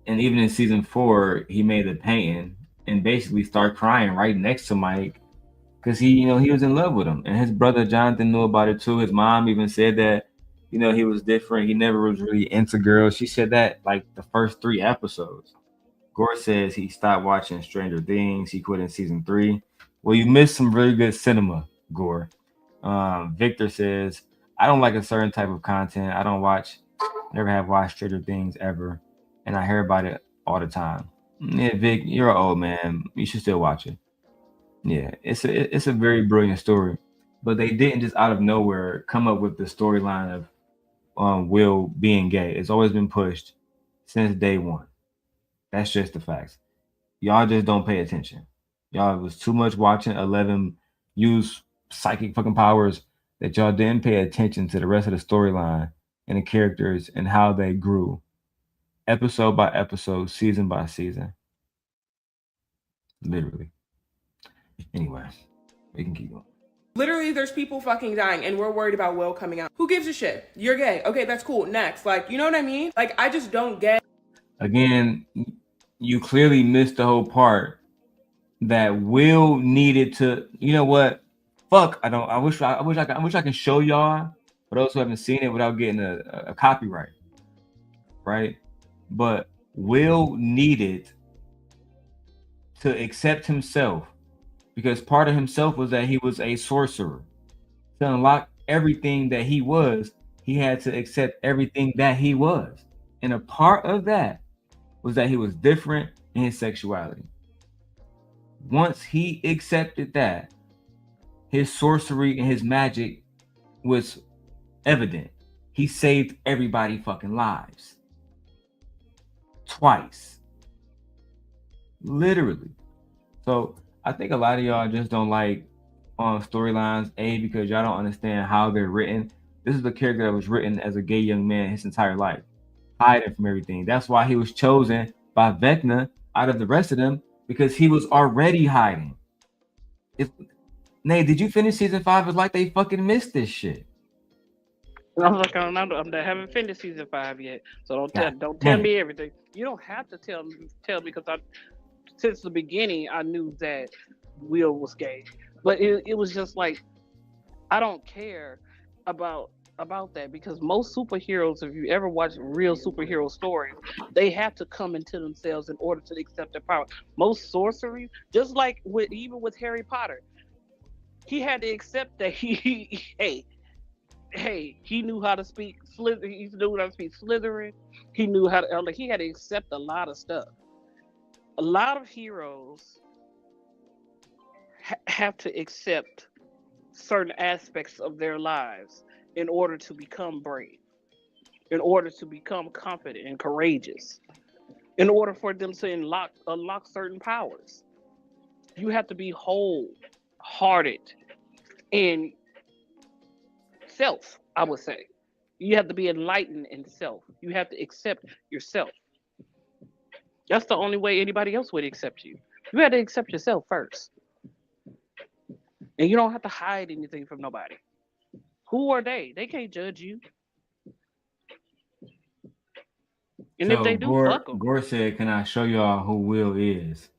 And even in season 4, he made a painting and basically start crying right next to Mike because he was in love with him. And his brother Jonathan knew about it too. His mom even said that, You know, he was different. He never was really into girls. She said that like the first 3 episodes. Gore says he stopped watching Stranger Things. He quit in season 3. Well, you missed some really good cinema, Gore. Victor says, I don't like a certain type of content. I don't watch, never have watched Stranger Things ever. And I hear about it all the time. Yeah, Vic, you're an old man. You should still watch it. Yeah, it's a very brilliant story. But they didn't just out of nowhere come up with the storyline of Will being gay. It's always been pushed since day one. That's just the facts. Y'all just don't pay attention. Y'all was too much watching 11 use psychic fucking powers that y'all didn't pay attention to the rest of the storyline and the characters and how they grew episode by episode, season by season. Literally. Anyway, we can keep going. Literally, there's people fucking dying, and we're worried about Will coming out. Who gives a shit? You're gay. Okay, that's cool. Next. Like, you know what I mean? Like, I just don't get. Again, you clearly missed the whole part that Will needed to. You know what? Fuck. I wish I can show y'all for those who haven't seen it without getting a copyright. Right? But Will needed to accept himself. Because part of himself was that he was a sorcerer. To unlock everything that he was, he had to accept everything that he was. And a part of that was that he was different in his sexuality. Once he accepted that, his sorcery and his magic was evident. He saved everybody fucking lives. Twice. Literally. So I think a lot of y'all just don't like storylines, because y'all don't understand how they're written. This is a character that was written as a gay young man his entire life, hiding from everything. That's why he was chosen by Vecna out of the rest of them, because he was already hiding. Nate, did you finish season 5? It's like they fucking missed this shit. I haven't finished season 5 yet, so don't tell me everything. You don't have to tell me because since the beginning, I knew that Will was gay, but it was just like, I don't care about that, because most superheroes, if you ever watch real superhero stories, they have to come into themselves in order to accept their power. Most sorcery, just like even with Harry Potter, he had to accept that he knew how to speak he knew how to speak Slytherin. He knew how to he had to accept a lot of stuff. A lot of heroes have to accept certain aspects of their lives in order to become brave, in order to become confident and courageous, in order for them to unlock certain powers. You have to be wholehearted in self, I would say. You have to be enlightened in self. You have to accept yourself. That's the only way anybody else would accept you. You have to accept yourself first. And you don't have to hide anything from nobody. Who are they? They can't judge you. And so if they do, fuck them. Gore said, can I show y'all who Will is?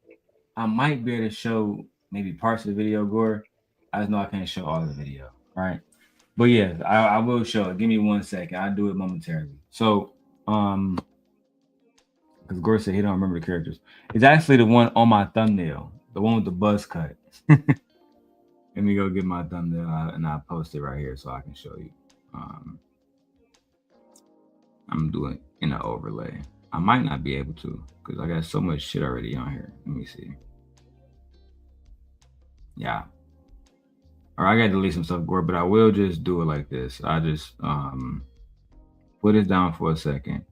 I might be able to show maybe parts of the video, Gore. I just know I can't show all of the video, right? But yeah, I will show it. Give me 1 second. I'll do it momentarily. So, because Gore said he don't remember the characters. It's actually the one on my thumbnail, the one with the buzz cut. Let me go get my thumbnail and I'll post it right here so I can show you. I'm doing in an overlay. I might not be able to because I got so much shit already on here. Let me see. Yeah. Or I gotta delete some stuff, Gore, but I will just do it like this. I just put it down for a second.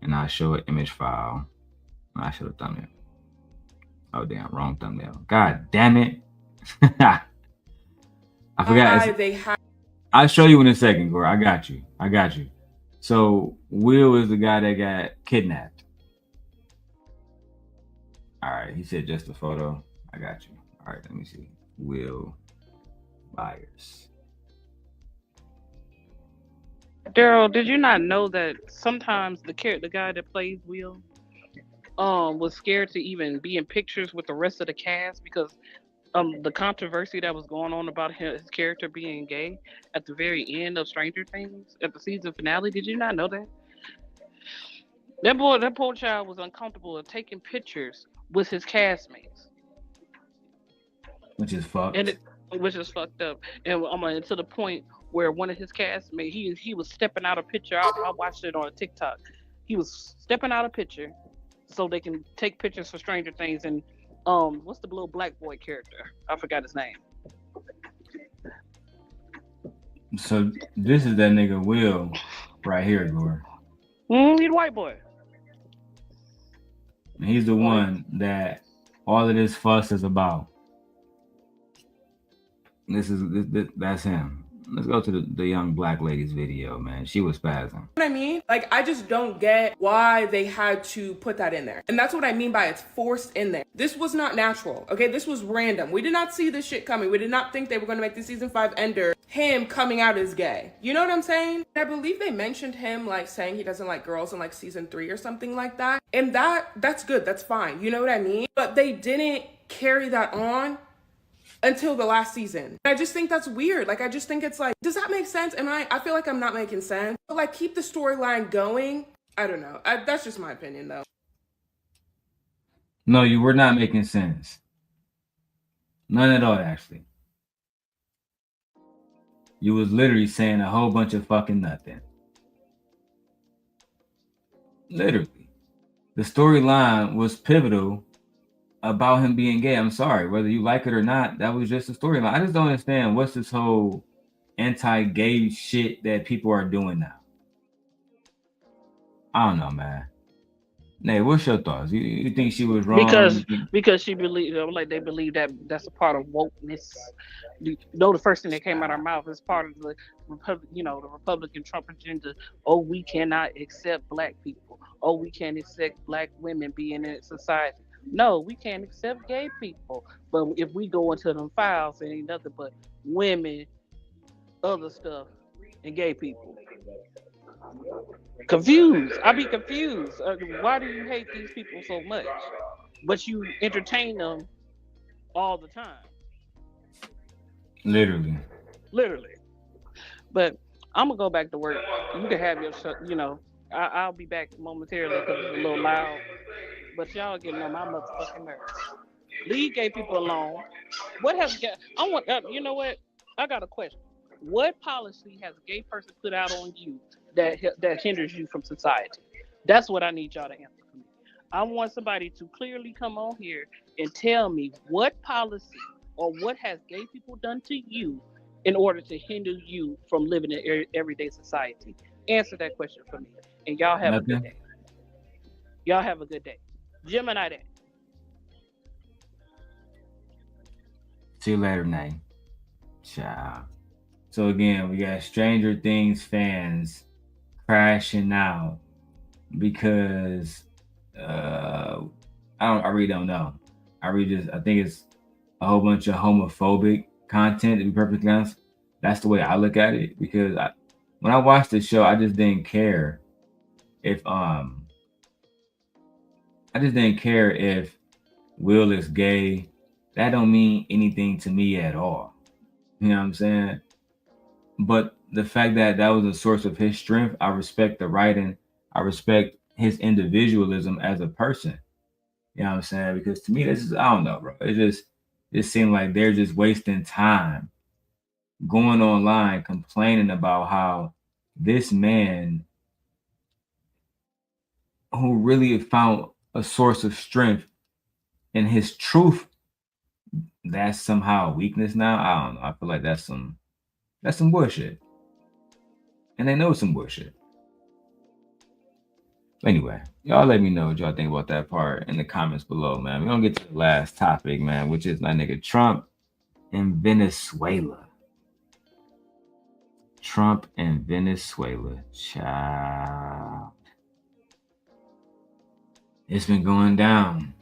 And I show an image file. I show the thumbnail. Oh damn, wrong thumbnail. God damn it. I forgot. I'll show you in a second, Gore. I got you. So Will is the guy that got kidnapped. All right, he said just a photo. I got you. All right, let me see. Will Byers. Darrel, did you not know that sometimes the guy that plays Will was scared to even be in pictures with the rest of the cast because the controversy that was going on about his character being gay at the very end of Stranger Things at the season finale. Did you not know that? That poor child was uncomfortable of taking pictures with his castmates, which is and fucked. which is fucked up. And to the point where one of his castmates, he was stepping out of picture. I watched it on TikTok. He was stepping out of picture so they can take pictures for Stranger Things. And what's the little black boy character? I forgot his name. So this is that nigga Will right here, Gore. He's a white boy. And he's the one that all of this fuss is about. That's him. Let's go to the young black lady's video, man. She was spazzing. What I mean? Like, I just don't get why they had to put that in there. And that's what I mean by it's forced in there. This was not natural, okay? This was random. We did not see this shit coming. We did not think they were going to make the season 5 ender him coming out as gay. You know what I'm saying? I believe they mentioned him, like, saying he doesn't like girls in, like, season 3 or something like that. And that's good. That's fine. You know what I mean? But they didn't carry that on until the last season. I just think that's weird. Like, I just think it's like, does that make sense? I feel like I'm not making sense. But like, keep the storyline going. I don't know. That's just my opinion though. No, you were not making sense. None at all, actually. You was literally saying a whole bunch of fucking nothing. Literally. The storyline was pivotal about him being gay. I'm sorry, whether you like it or not, that was just a storyline. I just don't understand what's this whole anti-gay shit that people are doing now. I don't know, man. Nay, what's your thoughts? You think she was wrong? Because she believed, like they believe that that's a part of wokeness. You know, the first thing that came out of our mouth is part of the the Republican Trump agenda. Oh, we cannot accept black people. Oh, we can't accept black women being in society. No, we can't accept gay people. But if we go into them files, it ain't nothing but women, other stuff, and gay people. Confused. I be confused. Why do you hate these people so much? But you entertain them all the time. Literally. But I'm gonna go back to work. You can have your, I'll be back momentarily because it's a little loud. But y'all getting on my motherfucking nerves. Leave gay people alone. What has I want? You know what? I got a question. What policy has a gay person put out on you that hinders you from society? That's what I need y'all to answer for me. I want somebody to clearly come on here and tell me what policy or what has gay people done to you in order to hinder you from living in everyday society. Answer that question for me. And y'all have a good day. Y'all have a good day. Gemini Day. See you later, Nay. Ciao. So again, we got Stranger Things fans crashing out because I really don't know. I think it's a whole bunch of homophobic content, to be perfectly honest. That's the way I look at it, because when I watched the show, I just didn't care if Will is gay. That don't mean anything to me at all. You know what I'm saying? But the fact that that was a source of his strength, I respect the writing. I respect his individualism as a person. You know what I'm saying? Because to me, this is, I don't know, bro. It seemed like they're just wasting time going online complaining about how this man who really found a source of strength in his truth, that's somehow a weakness now. I don't know. I feel like that's some bullshit. And they know some bullshit. Anyway, y'all let me know what y'all think about that part in the comments below, man. We're gonna get to the last topic, man, which is my nigga Trump and Venezuela. Trump and Venezuela. Child. It's been going down.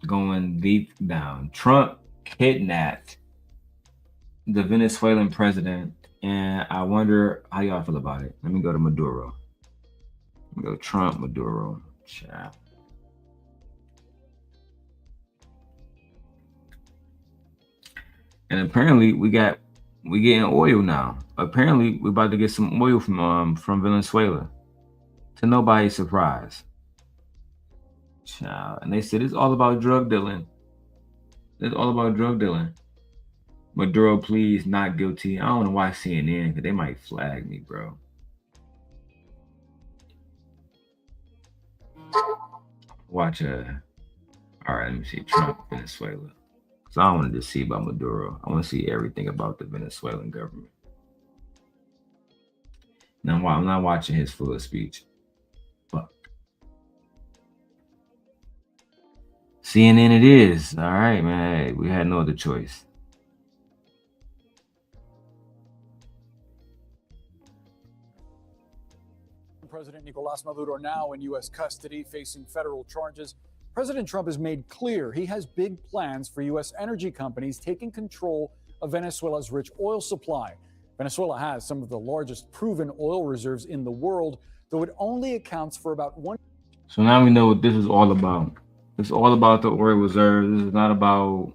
Going deep down. Trump kidnapped the Venezuelan president, and I wonder how y'all feel about it. Let me go to Maduro. Let me go Trump, Maduro. Ciao. And apparently we getting oil now. Apparently we're about to get some oil from Venezuela. To nobody's surprise. Child. And they said it's all about drug dealing. It's all about drug dealing. Maduro, please, not guilty. I don't want to watch CNN because they might flag me, bro. Watch all right, let me see Trump, Venezuela. So I don't want to just see about Maduro. I want to see everything about the Venezuelan government. Now I'm not watching his full speech. Fuck. CNN it is. All right, man. Hey, we had no other choice. President Nicolás Maduro now in U.S. custody facing federal charges. President Trump has made clear he has big plans for U.S. energy companies taking control of Venezuela's rich oil supply. Venezuela has some of the largest proven oil reserves in the world, though it only accounts for about one. So now we know what this is all about. It's all about the oil reserves. This is not about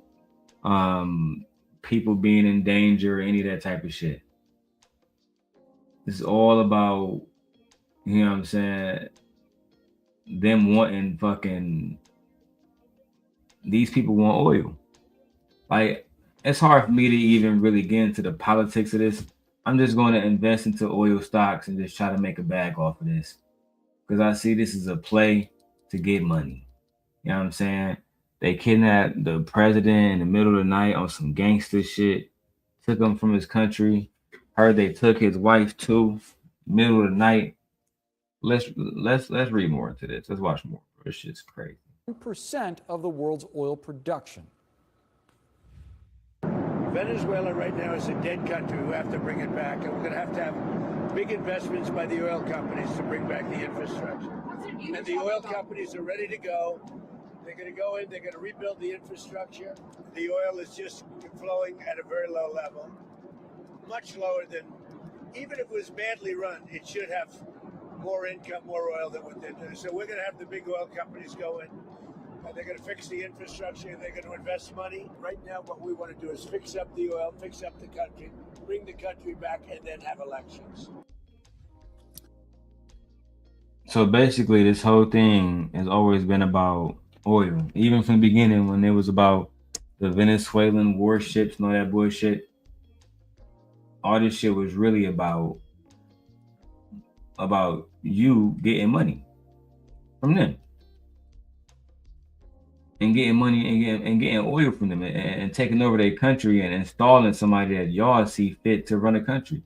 people being in danger or any of that type of shit. This is all about, you know what I'm saying, them wanting fucking, these people want oil. Like, it's hard for me to even really get into the politics of this. I'm just going to invest into oil stocks and just try to make a bag off of this. Because I see this as a play to get money. You know what I'm saying? They kidnapped the president in the middle of the night on some gangster shit. Took him from his country. Heard they took his wife too. Middle of the night. Let's read more into this. Let's watch more. This shit's crazy. 1% of the world's oil production. Venezuela right now is a dead country. We have to bring it back, and we're going to have big investments by the oil companies to bring back the infrastructure. And the oil companies are ready to go. They're going to go in, they're going to rebuild the infrastructure. The oil is just flowing at a very low level, much lower than, even if it was badly run, it should have more income, more oil than what they're doing. So we're going to have the big oil companies go in. They're going to fix the infrastructure, and they're going to invest money. Right now, what we want to do is fix up the oil, fix up the country, bring the country back, and then have elections. So basically, this whole thing has always been about oil. Even from the beginning, when it was about the Venezuelan warships and all that bullshit, all this shit was really about you getting money from them. And getting money and getting oil from them and taking over their country and installing somebody that y'all see fit to run a country.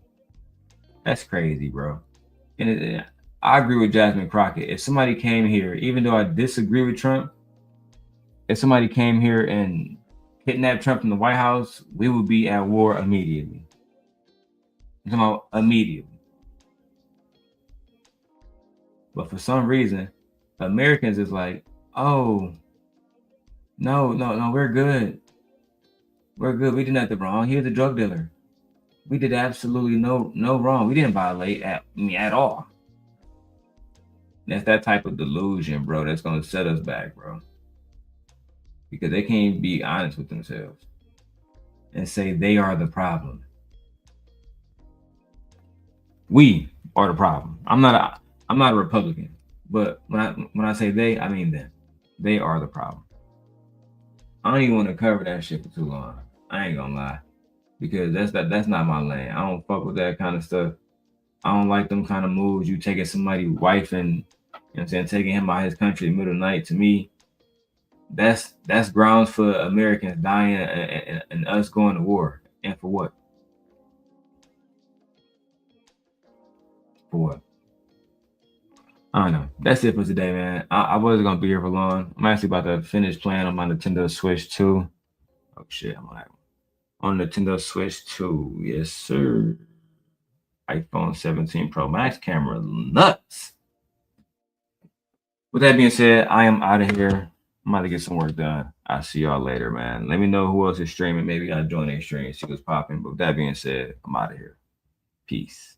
That's crazy, bro. And I agree with Jasmine Crockett. If somebody came here, even though I disagree with Trump, if somebody came here and kidnapped Trump from the White House, we would be at war immediately. I'm talking about immediately. But for some reason, Americans is like, oh, no, we're good. We're good. We did nothing wrong. He was a drug dealer. We did absolutely no wrong. We didn't violate at all. That's that type of delusion, bro, that's going to set us back, bro. Because they can't be honest with themselves and say they are the problem. We are the problem. I'm not a Republican, but when I say they, I mean them. They are the problem. I don't even want to cover that shit for too long. I ain't gonna lie, because that's not my lane. I don't fuck with that kind of stuff. I don't like them kind of moves. You taking somebody's wife and, you know what I'm saying, taking him out of his country in the middle of the night. To me, that's grounds for Americans dying and us going to war. And for what? For what? I don't know. That's it for today, man. I wasn't gonna be here for long. I'm actually about to finish playing on my Nintendo Switch 2. Oh shit, I'm like on Nintendo Switch 2. Yes, sir. iPhone 17 Pro Max camera nuts. With that being said, I am out of here. I'm about to get some work done. I'll see y'all later, man. Let me know who else is streaming. Maybe I'll join their stream, see what's popping. But with that being said, I'm out of here. Peace.